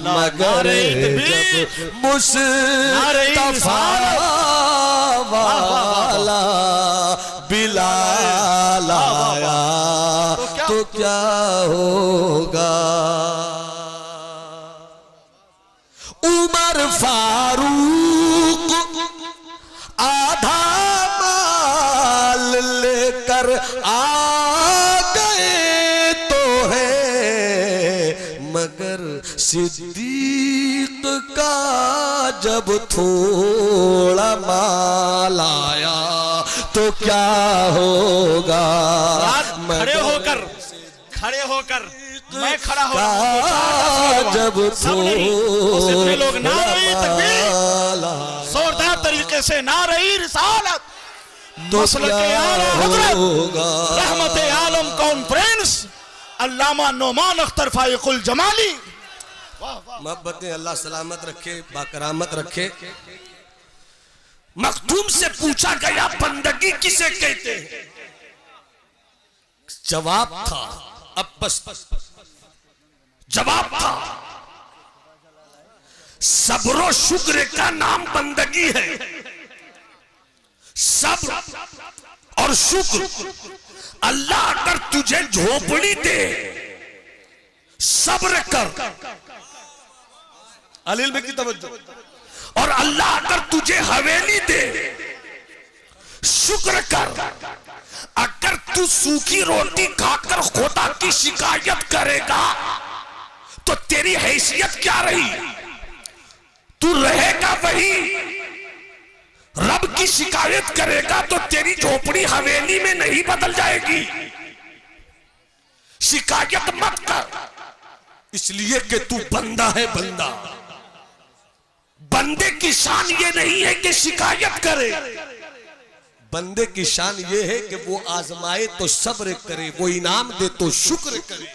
मगर जब मुस्तफा वाला बिलाल आया तो क्या होगा। उमर फारूक आधा माल लेकर आ गए तो है, मगर सिद्दीक का जब थोड़ा माल आया तो क्या होगा। खड़े होकर मैं खड़ा हो जब लोग नारे तकबीर जोरदार तरीके से नारे रिसालत तो क्या होगा। रहमत आलम कॉन्फ्रेंस अल्लामा नोमान अख्तर फाइकुल जमाली, मोहब्बतें अल्लाह सलामत रखे, बाकरामत रखे। मखदूम से पूछा गया बंदगी किसे कहते हैं, जवाब था, अब बस जवाब था सब्र शुक्र का नाम बंदगी है। सब्र और शुक्र, अल्लाह अगर तुझे झोपड़ी दे सब्र कर, अलील में की तवज्जो, और अल्लाह अगर तुझे हवेली दे शुक्र कर। अगर तू सूखी रोटी खाकर खुदा की शिकायत करेगा तो तेरी हैसियत क्या रही, तू रहेगा वही। रब की शिकायत करेगा तो तेरी झोपड़ी हवेली में नहीं बदल जाएगी। शिकायत मत कर, इसलिए कि तू बंदा है। बंदा बंदे की शान ये नहीं है कि शिकायत करे, बंदे की शान ये है कि वो आजमाए तो सब्र करे, वो इनाम दे तो शुक्र करे,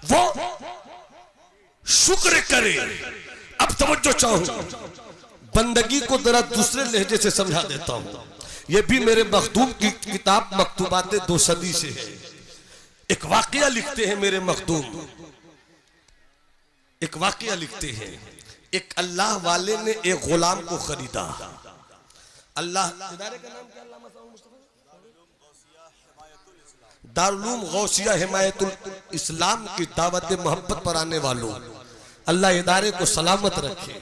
वो शुक्र करे। अब तवज्जो चाहूं, बंदगी को जरा दूसरे लहजे से समझा देता हूं। ये भी मेरे मखदूम की किताब मकतूबाते 2 सदी से है। एक वाकया लिखते हैं मेरे मखदूम, एक वाकया लिखते हैं। एक अल्लाह वाले ने एक गुलाम को खरीदा। अल्लाह इदारे का नाम क्या, दारुलूम गौसिया हिमायतुल इस्लाम की दावत मोहब्बत पर आने वालों, अल्लाह इदारे को सलामत रखे,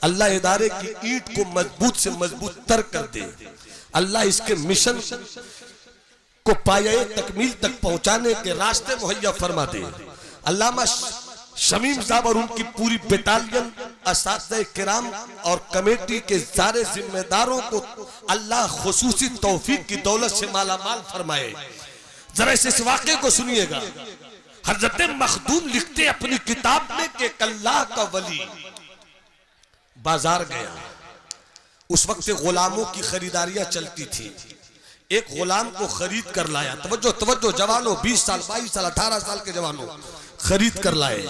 अल्लाह इदारे की ईंट को मजबूत से मजबूत तर कर दे, अल्लाह इसके मिशन को पाये तकमील तक पहुंचाने के रास्ते मुहैया फरमा दे। अल्लामा शमीम साहब और उनकी पूरी बटालियन, असातिज़े किराम और कमेटी के सारे जिम्मेदारों को अल्लाह खुसूसी तौफीक की दौलत से माला माल फरमाए। जरा इस वाक़े को सुनिएगा। हजरत मखदूम लिखते अपनी किताब में कि अल्लाह का वली बाजार गया। उस वक्त गुलामों की खरीदारियां चलती थी। एक गुलाम को खरीद कर लाया। तवज्जो तवज्जो जवानों, 20 साल 22 साल 18 साल के जवानों खरीद कर लाए।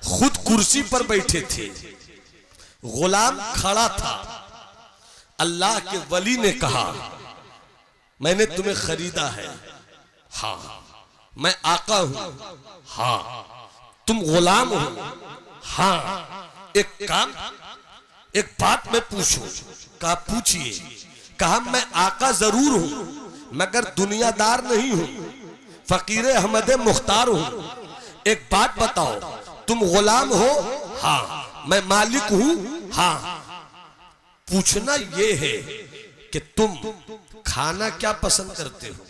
खुद कुर्सी पर बैठे थे, गुलाम खड़ा था। अल्लाह के वली ने कहा, मैंने तुम्हें खरीदा है। हाँ। मैं आका हूं। हाँ। तुम गुलाम हो। हाँ। एक काम, एक बात मैं पूछूं? कहा पूछिए। कहा मैं आका जरूर हूं मगर दुनियादार नहीं हूं, फकीर अहमद मुख्तार हूं। एक बात बताओ, तुम गुलाम हो? हाँ। मैं मालिक हूं? हाँ। पूछना यह है कि तुम खाना क्या पसंद करते हो?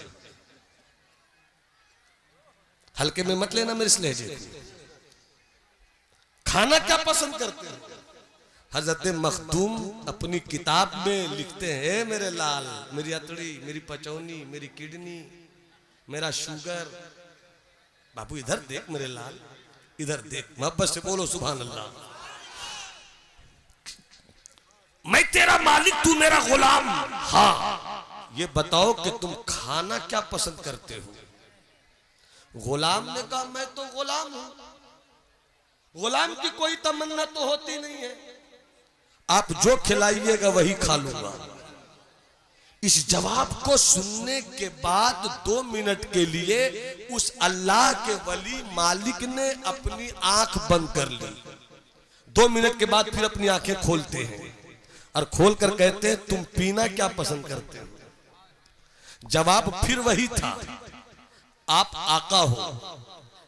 हल्के में मत लेना मेरे इस लहजे। खाना क्या पसंद करते हो? हजरत मखदूम अपनी किताब में लिखते हैं, मेरे लाल, मेरी अतड़ी, मेरी पचौनी, मेरी किडनी, मेरा शुगर। बाबू इधर देख मेरे लाल, इधर देख, मोहब्बत से बोलो सुभान अल्लाह। मैं तेरा मालिक, तू मेरा गुलाम। हाँ। ये बताओ कि तुम खाना क्या पसंद करते हो? गुलाम ने कहा मैं तो गुलाम हूं, गुलाम की कोई तमन्ना तो होती नहीं है, आप जो खिलाइएगा वही खा लूंगा। इस जवाब को सुनने के बाद 2 मिनट के लिए उस अल्लाह के वली मालिक ने अपनी आंख बंद कर ली। 2 मिनट के बाद फिर अपनी आंखें खोलते हैं और खोलकर कहते हैं तुम पीना क्या पसंद करते हो? जवाब फिर वही था, आप आका हो,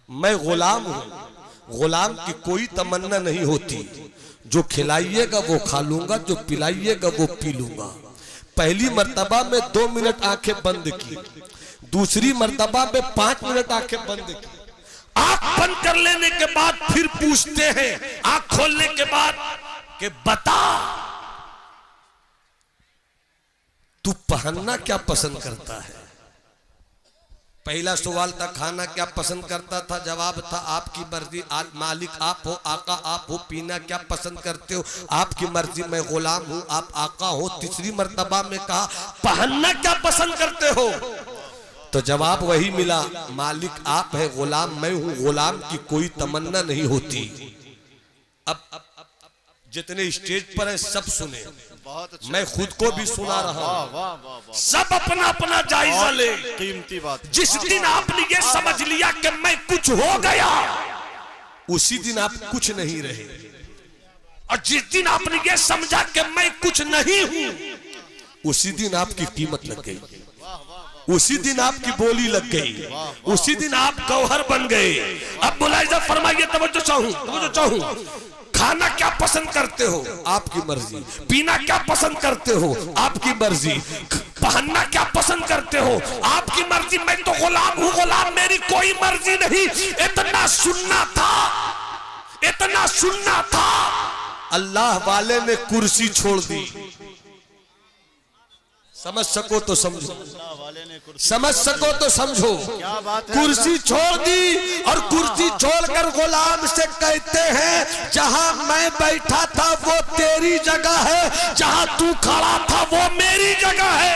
मैं गुलाम हूं। गुलाम की कोई तमन्ना नहीं होती, जो खिलाइएगा वो खा लूंगा, जो पिलाइएगा वो पी लूंगा। पहली मर्तबा में 2 मिनट आंखें बंद की, दूसरी मर्तबा में 5 मिनट आंखें बंद की। आंख बंद कर लेने के बाद फिर पूछते हैं आंख खोलने के बाद कि बता तू पहनना क्या पसंद करता है? पहला सवाल था खाना क्या पसंद करता था, जवाब था आपकी मर्जी, मालिक आप हो, आका आप हो। पीना क्या पसंद करते हो? आपकी मर्जी, मैं गुलाम हूं, आप आका हो। तीसरी मर्तबा में कहा पहनना क्या पसंद करते हो? तो जवाब वही मिला, मालिक आप है, गुलाम मैं हूं, गुलाम की कोई तमन्ना नहीं होती। अब जितने स्टेज पर है सब सुने, मैं खुद को भी सुना रहा हूं, सब अपना अपना जायजा ले। कीमती बात। जिस दिन आपने ये समझ लिया कि मैं कुछ हो गया, उसी दिन आप कुछ नहीं रहे। और जिस दिन आपने ये समझा कि मैं कुछ नहीं हूं, उसी दिन आपकी कीमत लग गई, उसी दिन आपकी बोली लग गई, उसी दिन आप गौहर बन गए। अब मुलाहिजा फरमाइए, तवज्जो चाहूं। खाना क्या पसंद करते हो? आपकी मर्जी। पीना क्या पसंद करते हो? आपकी मर्जी। पहनना क्या पसंद करते हो? आपकी मर्जी। मैं तो गुलाम हूं, गुलाम मेरी कोई मर्जी नहीं। इतना सुनना था, इतना सुनना था, अल्लाह वाले ने कुर्सी छोड़ दी। समझ सको तो समझो, समझ सको तो समझो। कुर्सी छोड़ दी और कुर्सी छोड़कर गुलाम से कहते हैं जहां मैं बैठा था वो तेरी जगह है, जहां तू खड़ा था वो मेरी जगह है।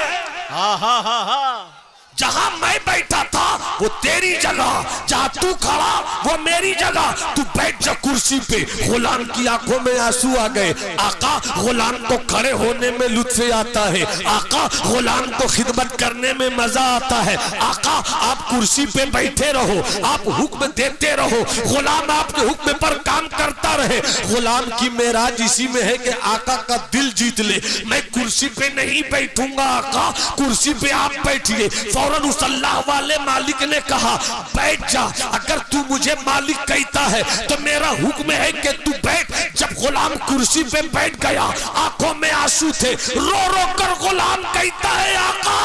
हा हा हा हा। जहां मैं बैठा था वो तेरी जगह, जहां तू खड़ा वो मेरी जगह। तू बैठ जा कुर्सी पे। गुलाम की आंखों में आंसू आ गए। आका, गुलाम को खड़े होने में लुत्फ आता है। आका, गुलाम को खिदमत करने में मजा आता है। आका, आप कुर्सी पे बैठे रहो, आप हुक्म देते रहो, गुलाम आपके हुक्म पर काम करता रहे। गुलाम की मेराज इसी में है कि आका का दिल जीत ले। मैं कुर्सी पे नहीं बैठूंगा आका, कुर्सी पे आप बैठिए। फौरन उस अल्लाह वाले मालिक ने कहा बैठ जा। अगर तू मुझे मालिक कहता है तो मेरा हुक्म है कि तू बैठ। जब गुलाम कुर्सी पे बैठ गया, आंखों में आंसू थे, रो रो कर गुलाम कहता है आका,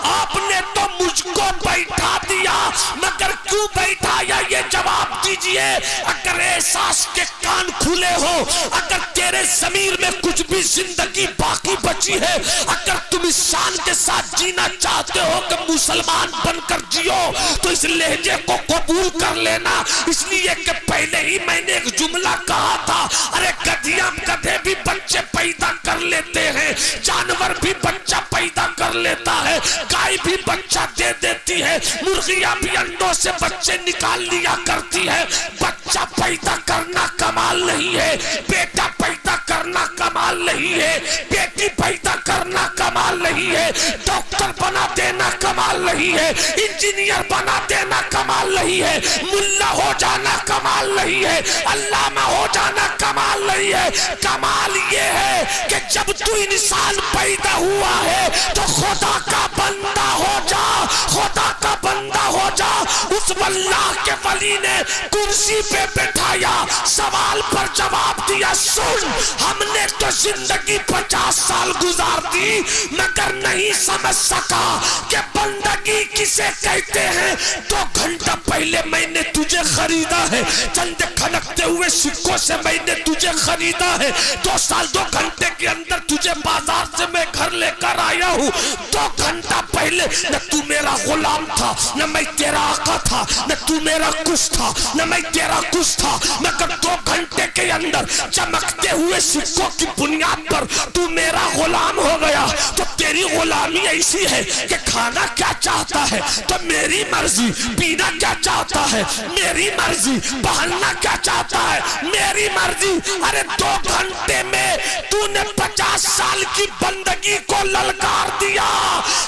आपने तो मुझको बैठा दिया, मगर क्यों बैठाया ये जवाब दीजिए। अगर एहसास के कान खुले हो, अगर तेरे ज़मीर में कुछ भी जिंदगी बाकी बची है, अगर तुम इस शान के साथ जीना चाहते हो कि मुसलमान बनकर जियो, तो इस लहजे को कबूल कर लेना। इसलिए कि पहले ही मैंने एक जुमला कहा था, अरे गधिया गधे भी बच्चे पैदा कर लेते हैं, जानवर भी बच्चा पैदा कर लेता है, गाय भी बच्चा दे देती है, मुर्गियां भी अंडों से बच्चे निकाल लिया करती है। बच्चा पैदा करना कमाल नहीं है, बेटा पैदा करना कमाल नहीं है, बेटी पैदा करना कमाल नहीं है। डॉक्टर डॉक्टर बना देना कमाल नहीं है, इंजीनियर बना देना कमाल नहीं है, मुल्ला हो जाना कमाल नहीं है, अल्लामा हो जाना कमाल नहीं है। कमाल ये है कि जब तू इंसान पैदा हुआ है तो खुदा का बंदा हो जा, खुदा का बंदा हो जा। उस अल्लाह के वली ने कुर्सी पे बैठाया, सवाल पर जवाब दिया, सुन हमने तो जिंदगी 50 साल गुजार दी मगर नहीं समझ सका कि बंदगी किसे कहते हैं। 2 घंटा पहले मैंने तुझे खरीदा है, चंद खनकते हुए सिक्कों से मैंने तुझे खरीदा है। 2 साल 2 घंटे के अंदर तुझे बाजार से मैं घर लेकर आया हूँ। 2 घंटा पहले न तू मेरा गुलाम था, न मैं तेरा आका था, न तू मेरा कुछ था, न मैं तेरा कुछ था, मगर 2 घंटे के अंदर चमकते हुए सिक्कों की बुनियाद पर तू मेरा गुलाम हो गया। तो तेरी गुलामी ऐसी है कि खाना क्या चाहता है तो मेरी मर्जी, पीना क्या चाहता है मेरी मर्जी, पहनना क्या चाहता है मेरी मर्जी। अरे 2 घंटे में तूने 50 साल की बंदगी को ललकार दिया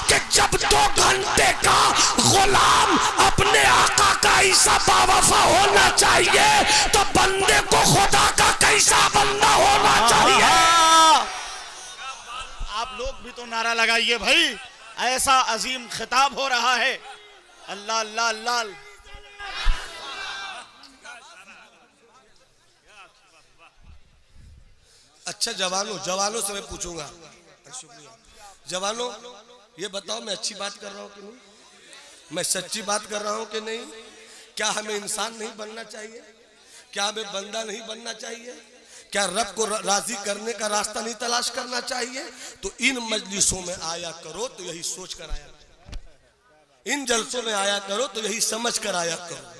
कि जब 2 घंटे का गुलाम अपने आका का ऐसा बावफा होना चाहिए तो बंदे को खुदा का कैसा बंदा होना चाहिए। आप लोग भी तो नारा लगाइए भाई, ऐसा अजीम खिताब हो रहा है। अल्लाह अल्लाह अल्लाह। अच्छा जवानों से मैं पूछूंगा, जवानों ये बताओ मैं अच्छी बात कर रहा हूँ कि नहीं, मैं सच्ची बात कर रहा हूँ कि नहीं? क्या हमें इंसान नहीं बनना चाहिए? क्या हमें बंदा नहीं बनना चाहिए? क्या रब को राजी करने का रास्ता नहीं तलाश करना चाहिए? तो इन मजलिसों में आया करो तो यही सोच कर आया करो, इन जलसों में आया करो तो यही समझ कर आया करो,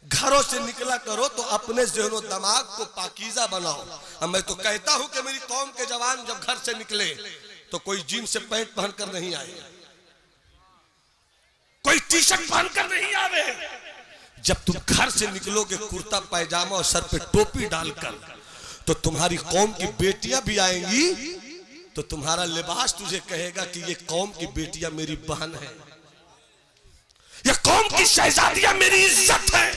घरों से निकला करो तो अपने ज़हन दिमाग को पाकीज़ा बनाओ। अब मैं तो कहता हूं कि मेरी कौम के जवान जब घर से निकले तो कोई जीन्स से पैंट पहनकर नहीं आए, कोई टी शर्ट पहनकर नहीं आवे। जब तुम घर से निकलोगे कुर्ता पैजामा और सर पे टोपी डालकर तो तुम्हारी कौम की बेटियां भी आएंगी तो तुम्हारा लिबास तुझे कहेगा कि ये कौम की बेटियां मेरी बहन है, ये कौम की शहजादियां मेरी इज्जत है,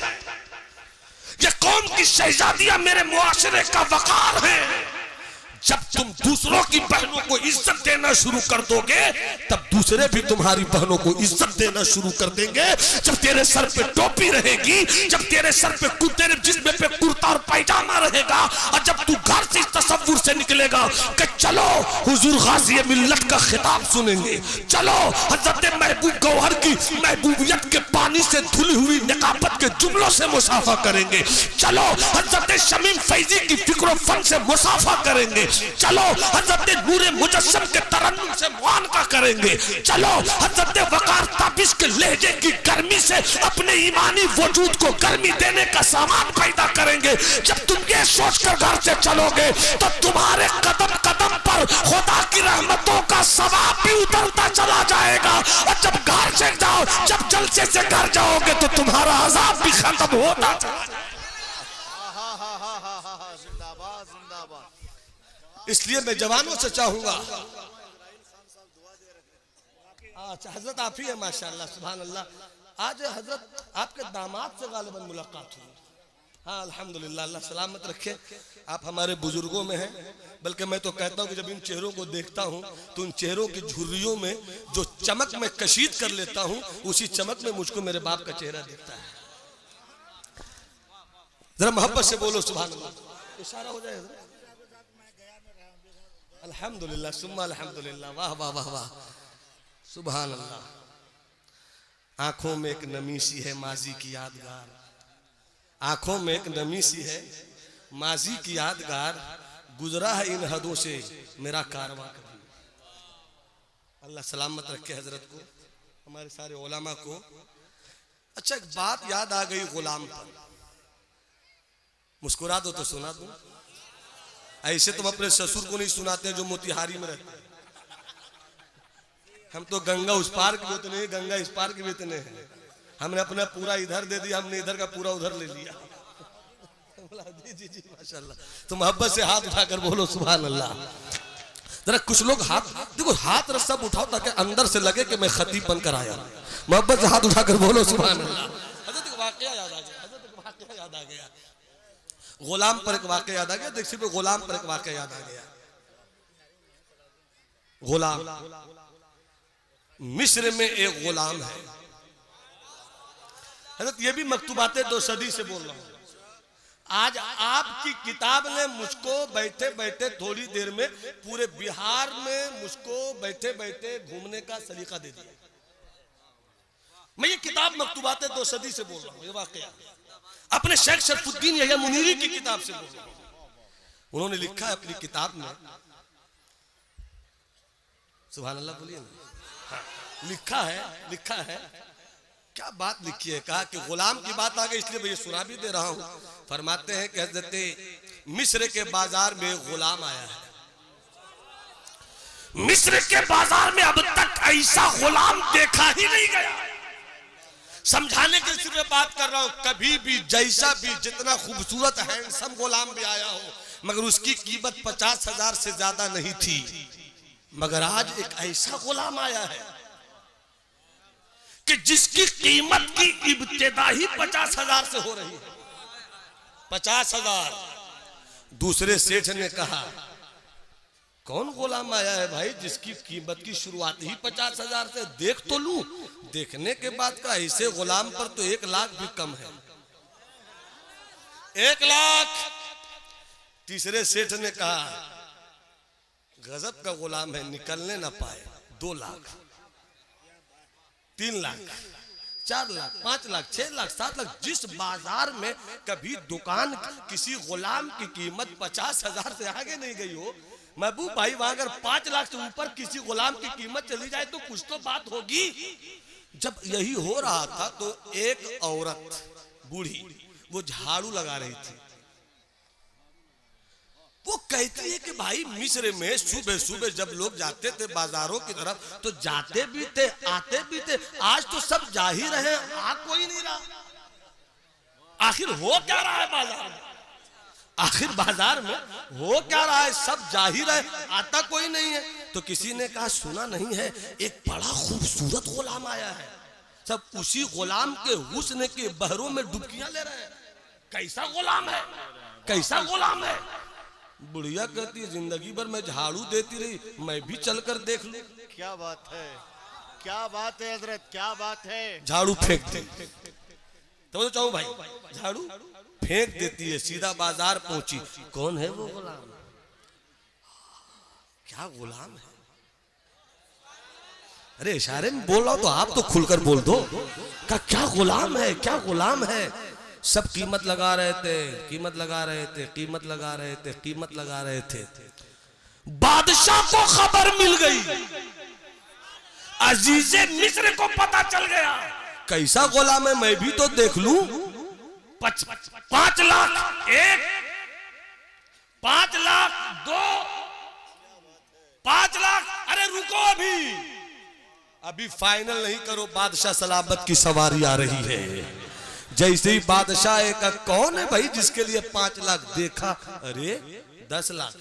ये कौम की शहजादियां मेरे मुआशरे का वकार है। जब तुम दूसरों की बहनों को इज्जत देना शुरू कर दोगे तब दूसरे भी तुम्हारी बहनों को इज्जत देना शुरू कर देंगे। जब तेरे सर पे टोपी रहेगी, जब तेरे सर पे तेरे जिस्म पे कुर्ता और पैजामा रहेगा, और जब तू घर से इस तसव्वुर से निकलेगा कि चलो हुजूर गाज़ी मिल्लत का खिताब सुनेंगे, चलो हजरत महबूब गौहर की महबूबियत के पानी से धुली हुई निकाबत के जुमलों से मुसाफा करेंगे, चलो हजरत शमीम फैजी की फिक्र फन से मुसाफा करेंगे, चलो हजरत नूरे मुजस्सम के तरन्नुम से मुआनका करेंगे, चलो हजरत वकार ताबिश के लहजे की गर्मी से अपने ईमानी वजूद को गर्मी देने का सामान पैदा करेंगे। जब तुम ये सोचकर घर से चलोगे तो तुम्हारे कदम कदम पर खुदा की रहमतों का सवाब भी उतरता चला जाएगा, और जब घर से जाओ, जब जलसे से घर जाओगे तो तुम्हारा अजाब भी खत्म होता चला जाएगा। जिंदाबाद जिंदाबाद। इसलिए मैं जवानों से चाहूंगा, अच्छा हजरत आप ही है माशाअल्लाह सुभान अल्लाह, आज हजरत आपके दामाद से गालिबन मुलाकात हुई। हाँ अल्हम्दुलिल्लाह, अल्लाह सलामत रखे। आप हमारे बुजुर्गों में हैं, बल्कि मैं तो कहता हूँ कि जब इन चेहरों को देखता हूँ तो उन चेहरों की झुर्रियों में जो चमक मैं कशीद कर लेता हूँ उसी चमक में मुझको मेरे बाप का चेहरा दिखता है। जरा मोहब्बत से बोलो सुभान अल्लाह, इशारा हो जाए। अल्हम्दुलिल्लाह सुम्मा अल्हम्दुलिल्लाह, वाह वाह वाह वाह सुभान अल्लाह। आंखों में एक नमी सी है माजी की यादगार, आंखों में एक नमी सी है माजी की यादगार, गुजरा है इन हदों से मेरा कारवां कभी। अल्लाह सलामत रखे हजरत को, हमारे सारे उलमा को। अच्छा एक बात याद आ गई गुलाम पर, मुस्कुरा दो तो सुना दो। ऐसे तुम अपने ससुर को नहीं सुनाते जो मोतिहारी में रहते हैं। हम तो गंगा उस पार के बेतने हैं, गंगा इस पार के बेतने हैं। हमने अपना पूरा इधर दे दिया, हमने इधर का पूरा उधर ले लिया। जी जी जी माशाल्लाह। तो मोहब्बत से हाथ उठाकर बोलो सुभान अल्लाह। जरा कुछ लोग हाथ देखो, हाथ सब उठाओ ताकि अंदर से लगे कि मैं खतीब बनकर आया। मोहब्बत से हाथ उठाकर बोलो सुभान अल्लाह। हजरत एक वाकया याद आ गया, हजरत एक वाकया याद आ गया, गुलाम पर एक वाकया याद आ गया। देखिए पे गुलाम पर एक वाकया याद आ गया। गुलाम, मिस्र में एक गुलाम है। हजरत ये भी मकतूबाते 2 सदी से बोल रहा हूं। आज आपकी किताब ने मुझको बैठे बैठे थोड़ी देर में पूरे बिहार में मुझको बैठे बैठे घूमने का सलीका दे दिया। मैं ये किताब मकतूबाते 2 सदी से बोल रहा हूं, ये वाकया अपने शेख शरफुद्दीन यहया मुनीरी की किताब से बोल रहा हूं। उन्होंने लिखा है अपनी किताब में, सुभान अल्लाह बोलिए ना, लिखा है क्या बात लिखी है। कहा कि गुलाम की बात आ गई इसलिए मैं ये सुना भी दे रहा हूं। फरमाते हैं कि हज़रत मिस्र के बाजार में गुलाम आया है। मिस्र के बाजार में अब तक ऐसा गुलाम देखा ही नहीं गया। समझाने के सिर्फ बात कर रहा हूं, कभी भी जैसा भी जितना खूबसूरत हैंडसम गुलाम भी आया हो, मगर उसकी कीमत 50,000 से ज्यादा नहीं थी। मगर आज एक ऐसा गुलाम आया है कि जिसकी कीमत की इब्तिदा ही 50,000 से हो रही है। 50,000। दूसरे सेठ ने कहा, कौन गुलाम आया है भाई जिसकी कीमत की शुरुआत ही 50,000 से? देख तो लूं। देखने के बाद का ऐसे गुलाम पर तो 1 लाख भी कम है। 1 लाख। तीसरे सेठ ने कहा, गजब का गुलाम है, निकलने ना पाए। 2 लाख, 3 लाख, 4 लाख, 5 लाख, 6 लाख, 7 लाख। जिस बाजार में कभी दुकान किसी गुलाम की कीमत 50,000 से आगे नहीं गई हो, महबूब भाई वहां अगर 5 लाख से ऊपर किसी गुलाम की कीमत चली जाए तो कुछ तो बात होगी। जब यही हो रहा था तो एक औरत बूढ़ी वो झाड़ू लगा रही थी। वो कहती है कि भाई मिस्र में सुबह सुबह जब लोग जाते थे बाजारों की तरफ तो जाते भी थे आते भी थे। आज तो सब जा ही रहे, आ कोई नहीं रहा। आखिर हो क्या रहा है बाजार में? आखिर बाजार में हो क्या रहा है? सब जा ही रहे, आता कोई नहीं है। तो किसी ने कहा, सुना नहीं है एक बड़ा खूबसूरत गुलाम आया है। सब उसी गुलाम के हुस्न के बहरों में डुबकियां ले रहे हैं। कैसा गुलाम है, कैसा गुलाम है? बुढ़िया कहती है, जिंदगी भर मैं झाड़ू देती रही, मैं भी चलकर देख लूं। क्या बात है, क्या बात है हजरत, क्या बात है। झाड़ू फेंक दे तो चाहूं भाई, झाड़ू फेंक देती है, सीधा बाजार पहुंची। कौन है वो गुलाम? क्या गुलाम है? अरे इशारे में बोल रहा हूं तो आप तो खुलकर बोल दो। क्या गुलाम है, क्या गुलाम है? सब कीमत लगा रहे थे, कीमत लगा रहे थे, कीमत लगा रहे थे, कीमत लगा रहे थे। बादशाह को खबर मिल गई, अजीजे मिस्र को पता चल गया। कैसा गुलाम है, मैं भी तो देख लूं। 5 लाख 1, 5 लाख 2, 5 लाख। अरे रुको, अभी फाइनल नहीं करो, बादशाह सलामत की सवारी आ रही है। जैसे ही बादशाह का, कौन है भाई जिसके लिए 5 लाख देखा? अरे 10 लाख।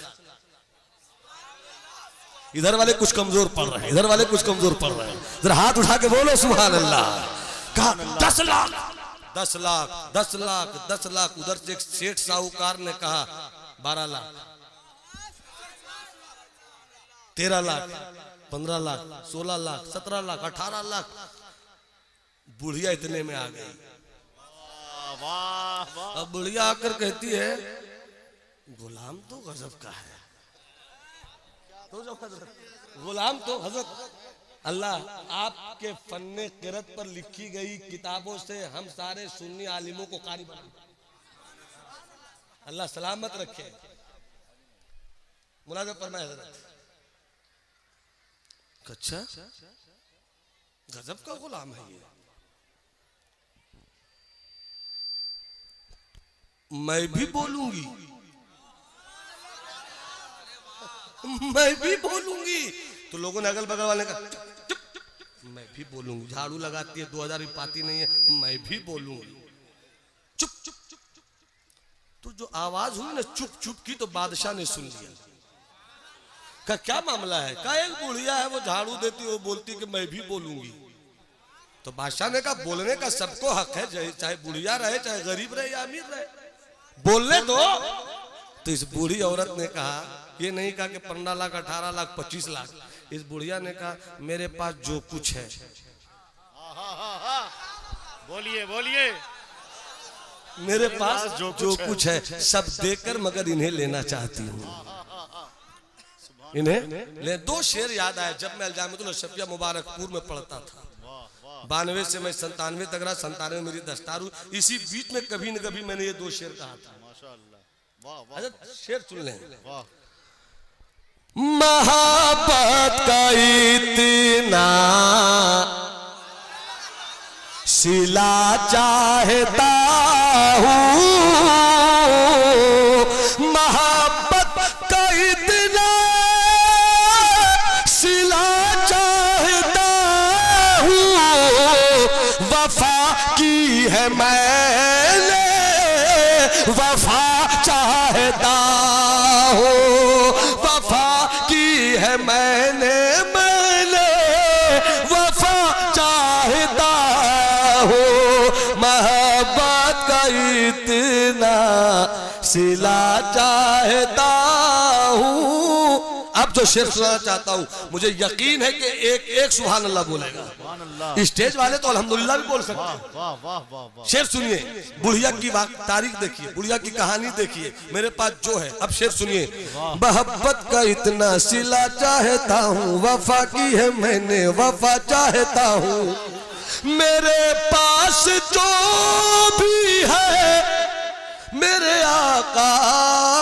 इधर वाले कुछ कमजोर पड़ रहे हैं, इधर वाले कुछ कमजोर पड़ रहे हैं। जरा हाथ उठा के बोलो सुभान अल्लाह। कहा 10 लाख, 10 लाख, 10 लाख, 10 लाख। उधर से एक सेठ साहूकार ने कहा 12 लाख, 13 लाख, 15 लाख, 16 लाख, 17 लाख, 18 लाख। बुढ़िया इतने में आ गई। वाह वाह। अब बुढ़िया आकर कहती है, गुलाम तो गजब का है। तो जो गुलाम तो हजरत अल्लाह आपके फन्ने किरत पर लिखी गई किताबों से हम सारे सुन्नी आलिमों को कारी बना, अल्लाह सलामत रखे। मुलाज़ा फरमाए हजरत, अच्छा गजब का गुलाम है ये। मैं भी बोलूंगी, मैं भी बोलूंगी। तो लोगों ने अगल बगल वाले का मैं भी बोलूंगी। झाड़ू लगाती है 2000 भी पाती नहीं है, मैं भी बोलूंगी। चुप चुप चुप चुप। तो जो आवाज हुई ना चुप चुप की, तो बादशाह ने सुन लिया। का क्या मामला है? का एक बुढ़िया है वो झाड़ू देती, वो बोलती कि मैं भी बोलूंगी। तो बादशाह ने कहा बोलने का सबको हक है, चाहे बुढ़िया रहे, चाहे गरीब रहे या अमीर रहे, बोलने दो। तो इस बूढ़ी औरत ने कहा, ये नहीं कहा कि 15 लाख 18 लाख 25 लाख, इस बुढ़िया ने कहा मेरे पास जो कुछ है। बोलिए बोलिए। मेरे पास जो कुछ है सब देकर मगर इन्हें लेना चाहती हूँ, इन्हें ले। 2 शेर याद आए जब मैं अल्जामियतुल अशरफिया मुबारकपुर में पढ़ता था। 92 से मैं 97 तक रहा, 97 मेरी दस्तार हुई। इसी बीच में कभी न कभी मैंने ये 2 शेर कहा था। माशाअल्लाह, वाह वाह। अच्छा शेर सुन लें। वाह। मोहब्बत का इतना सिला चाहता हूँ, मोहब्बत का इतना सिला चाहता हूँ, वफा की है मैंने, वफा चाहता हूँ, वफा की है मैंने वफा चाहता हूँ, मोहब्बत का इतना सिला चाहता हूँ। अब जो शेर सुनाना चाहता हूँ, मुझे यकीन है कि एक सुभान अल्लाह बोलेगा। स्टेज वाले तो अल्हम्दुलिल्लाह भी बोल सकते हैं। वाह वाह वाह वाह। शेर सुनिए, बुढ़िया की तारीख देखिए, बुढ़िया की कहानी देखिए, मेरे पास जो है। अब शेर सुनिए। मोहब्बत का इतना सिला चाहता हूँ, वफा की है मैंने, वफा चाहता हूँ, मेरे पास जो भी है मेरे आका,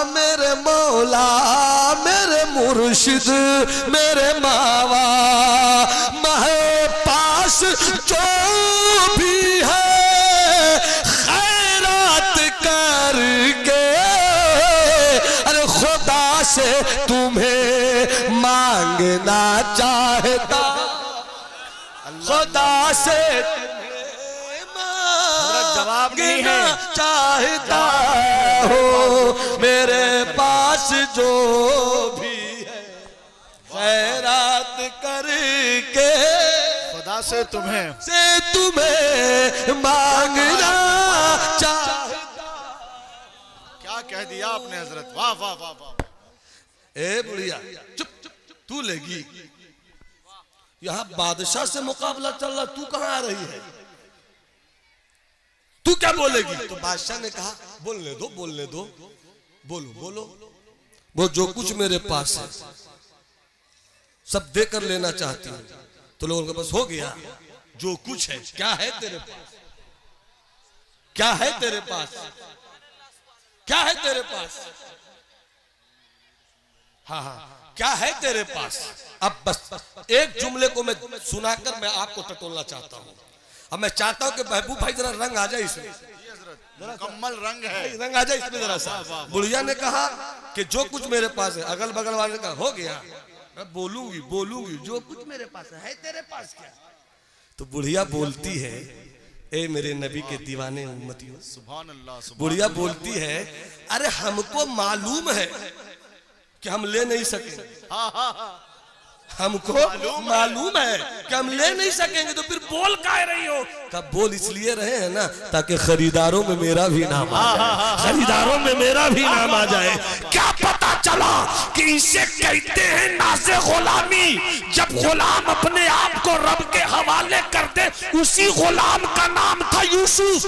मेरे मौला, मेरे मुर्शिद, मेरे मावा, मेरे पास जो भी है खैरात करके, अरे खुदा से तुम्हें मांगना चाहता, खुदा से जवाब नहीं है। चाहता हो, मेरे पास जो भी है खैरात करके, खुदा से तुम्हें मांगना चाहता। क्या कह दिया आपने हजरत, वाह वाह वाह वाह। ए बुढ़िया चुप, तू लेगी, यहाँ बादशाह से मुकाबला चल रहा, तू कहाँ आ रही है, तू क्या बोलेगी? तो बादशाह ने कहा बोलने दो, बोलने दो, बोलो बोलो। वो जो कुछ मेरे पास है सब देकर लेना चाहती हूँ। तो लोगों के पास हो गया जो कुछ है। क्या है तेरे पास, क्या है तेरे पास, क्या है तेरे पास? हाँ हाँ, क्या है तेरे पास? अब बस एक जुमले को मैं सुनाकर मैं आपको टटोलना चाहता हूँ। अब मैं चाहता हूं कि महबूब भाई जरा रंग आ जाए इसमें, मुकम्मल रंग है, रंग आ जाए इसमें जरा सा। बुढ़िया ने कहा कि जो कुछ मेरे पास है, अगल बगल वाले ने कहा हो गया, मैं बोलूंगी बोलूंगी, जो कुछ मेरे पास है तेरे पास क्या? तो बुढ़िया बोलती है, ए मेरे नबी के दीवाने उम्मतियों, सुभान अल्लाह। बुढ़िया बोलती है, अरे हमको मालूम है कि हम ले नहीं सकेंगे, हमको मालूम है कि हम ले नहीं सकेंगे, तो फिर बोल काहे रही हो? कब बोल इसलिए रहे हैं ना ताकि खरीदारों में मेरा भी नाम आ जाए, खरीदारों में मेरा भी नाम आ जाए। क्या पता चला कि इसे कहते हैं नाज़े गुलामी। जब गुलाम अपने आप को रब के हवाले कर दे, उसी गुलाम का नाम था यूसुफ,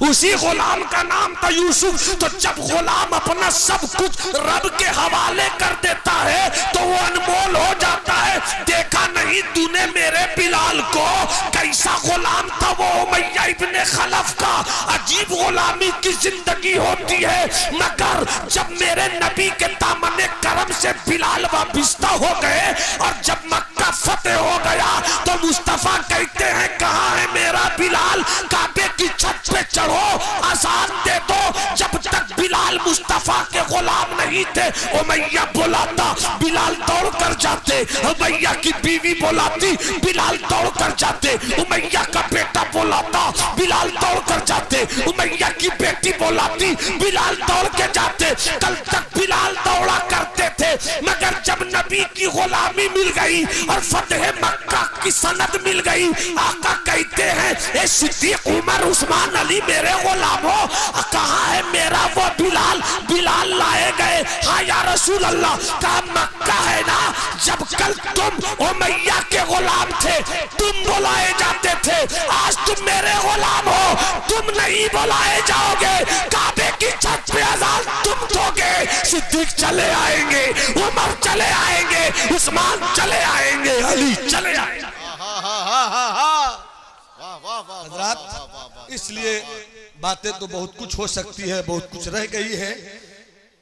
उसी गुलाम का नाम था यूसुफ। तो जब गुलाम अपना सब कुछ रब के हवाले कर देता है तो वो अनमोल हो जाता है। देखा नहीं तूने मेरे बिलाल को, कैसा गुलाम था वो उमैया इब्ने खलफ का। अजीब गुलामी की जिंदगी होती है, मगर जब मेरे नबी के दामने करम से बिलाल वाबिस्ता हो गए और जब मक्का फतेह हो गया तो मुस्तफा कहते हैं कहाँ है मेरा बिलाल? काबे की छत पे चढ़ो, आजान दे दो। जब तक बिलाल मुस्तफा के गुलाम नहीं थे, उमैया बुलाता बिलाल दौड़ कर जाते, उमैया की बीवी बुलाती बिलाल दौड़ कर जाते, उमैया का बेटा बुलाता बिलाल दौड़ कर जाते, उमैया की बेटी बुलाती बिलाल दौड़ के जाते। कल तक बिलाल दौड़ा करते थे, मगर जब नबी की गुलामी मिल गई और फतेह मक्का की सनद मिल गई, आका कहते हैं ए सिद्दीक उमर उस्मान अली मेरे गुलाम हो, कहाँ है मेरा वो बिलाल? बिलाल लाए गए। हाँ या रसूल अल्लाह, कहा मक्का है ना, जब कल तुम उमैया के गुलाम थे तुम बुलाए जाते थे, आज तुम मेरे गुलाम हो, तुम नहीं बुलाए जाओगे। काबे की छत पे अजान तुम दोगे, सिद्दीक चले आएंगे, उमर चले आएंगे, उस्मान चले आएंगे, अली चले आएंगे। हज़रात, इसलिए बातें तो बहुत कुछ हो सकती है, बहुत कुछ रह गई है।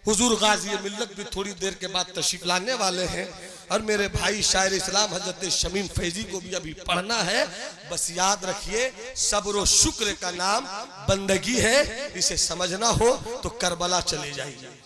हुजूर गाजी मिल्लत भी थोड़ी देर के बाद तशरीफ लाने वाले हैं और मेरे भाई शायर इस्लाम हजरत शमीम फैजी को भी अभी पढ़ना है। बस याद रखिए, सब्र और शुक्र का नाम बंदगी है, इसे समझना हो तो करबला चले जाइए,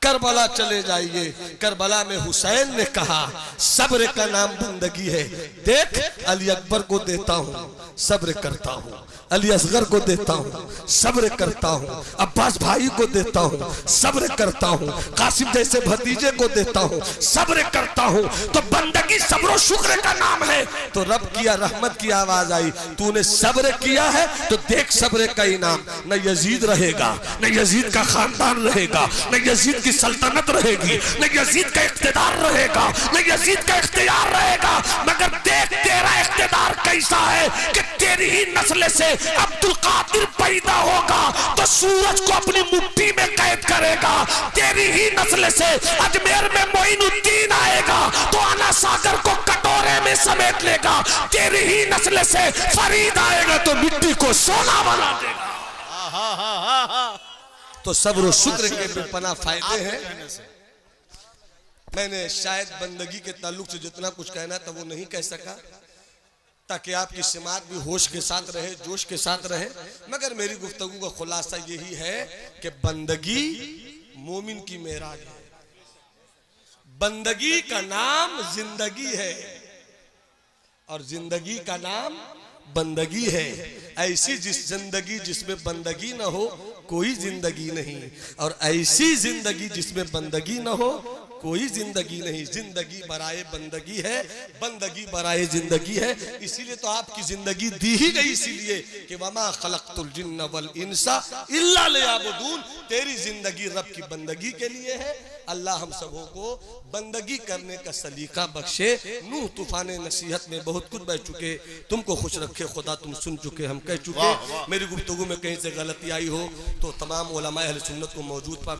करबला चले जाइए। करबला में हुसैन ने कहा सब्र का नाम बंदगी है। देख, अली अकबर को देता हूँ सब्र करता हूँ, अली असगर को देता हूँ सब्र करता हूँ, अब्बास भाई को देता हूँ सब्र करता हूँ, कासिम जैसे भतीजे को देता हूँ सब्र करता हूँ। तो बंदगी सब्र और शुक्र का नाम है। तो रब किया रहमत की आवाज आई, तूने सब्र किया है तो देख सब्र का इनाम, न यजीद रहेगा, न यजीद का खानदान रहेगा, न यजीद की सल्तनत रहेगी, न यजीद का इख्तिदार रहेगा, न यजीद का इख्तियार रहेगा, मगर देख तेरा इख्तिदार कैसा है कि तेरी ही नस्ल से अब्दुल कादिर पैदा होगा तो सूरज को अपनी मुट्ठी में कैद करेगा, तेरी ही नस्ल से अजमेर में मोइनुद्दीन आएगा तो आना सागर को कटोरे में समेट लेगा, तेरी ही नस्ल से फरीद आएगा तो मिट्टी को सोना बना देगा। तो सब्र शुक्र के बेपनाह फायदे हैं। मैंने शायद बंदगी के ताल्लुक से जितना कुछ कहना था वो नहीं कह सका, ताकि आपकी समात भी होश के साथ रहे, जोश के साथ रहे। मगर मेरी गुफ्तगू का खुलासा यही है कि बंदगी मोमिन की मेराज है, बंदगी का नाम जिंदगी है और जिंदगी का नाम बंदगी है। ऐसी जिंदगी जिसमें बंदगी न हो कोई जिंदगी नहीं, और ऐसी जिंदगी जिसमें बंदगी न हो कोई जिंदगी नहीं। जिंदगी बराए बंदगी है, बंदगी बराए जिंदगी है। इसीलिए तो आपकी जिंदगी दी ही गई इसीलिए कि वमा खलक़तुल जिन्न वल इंसा इल्ला लियअबुदून, तेरी जिंदगी रब की बंदगी के लिए है। अल्लाह हम सबों को बंदगी करने का सलीका बख्शे। नूह तूफान नसीहत में बहुत कुछ बह चुके, तुमको खुश रखे खुदा, तुम सुन चुके, हम कह चुके। मेरी गुफ्तगू में कहीं से गलती आई हो तो तमाम उलमाए अहले सुन्नत को मौजूद पा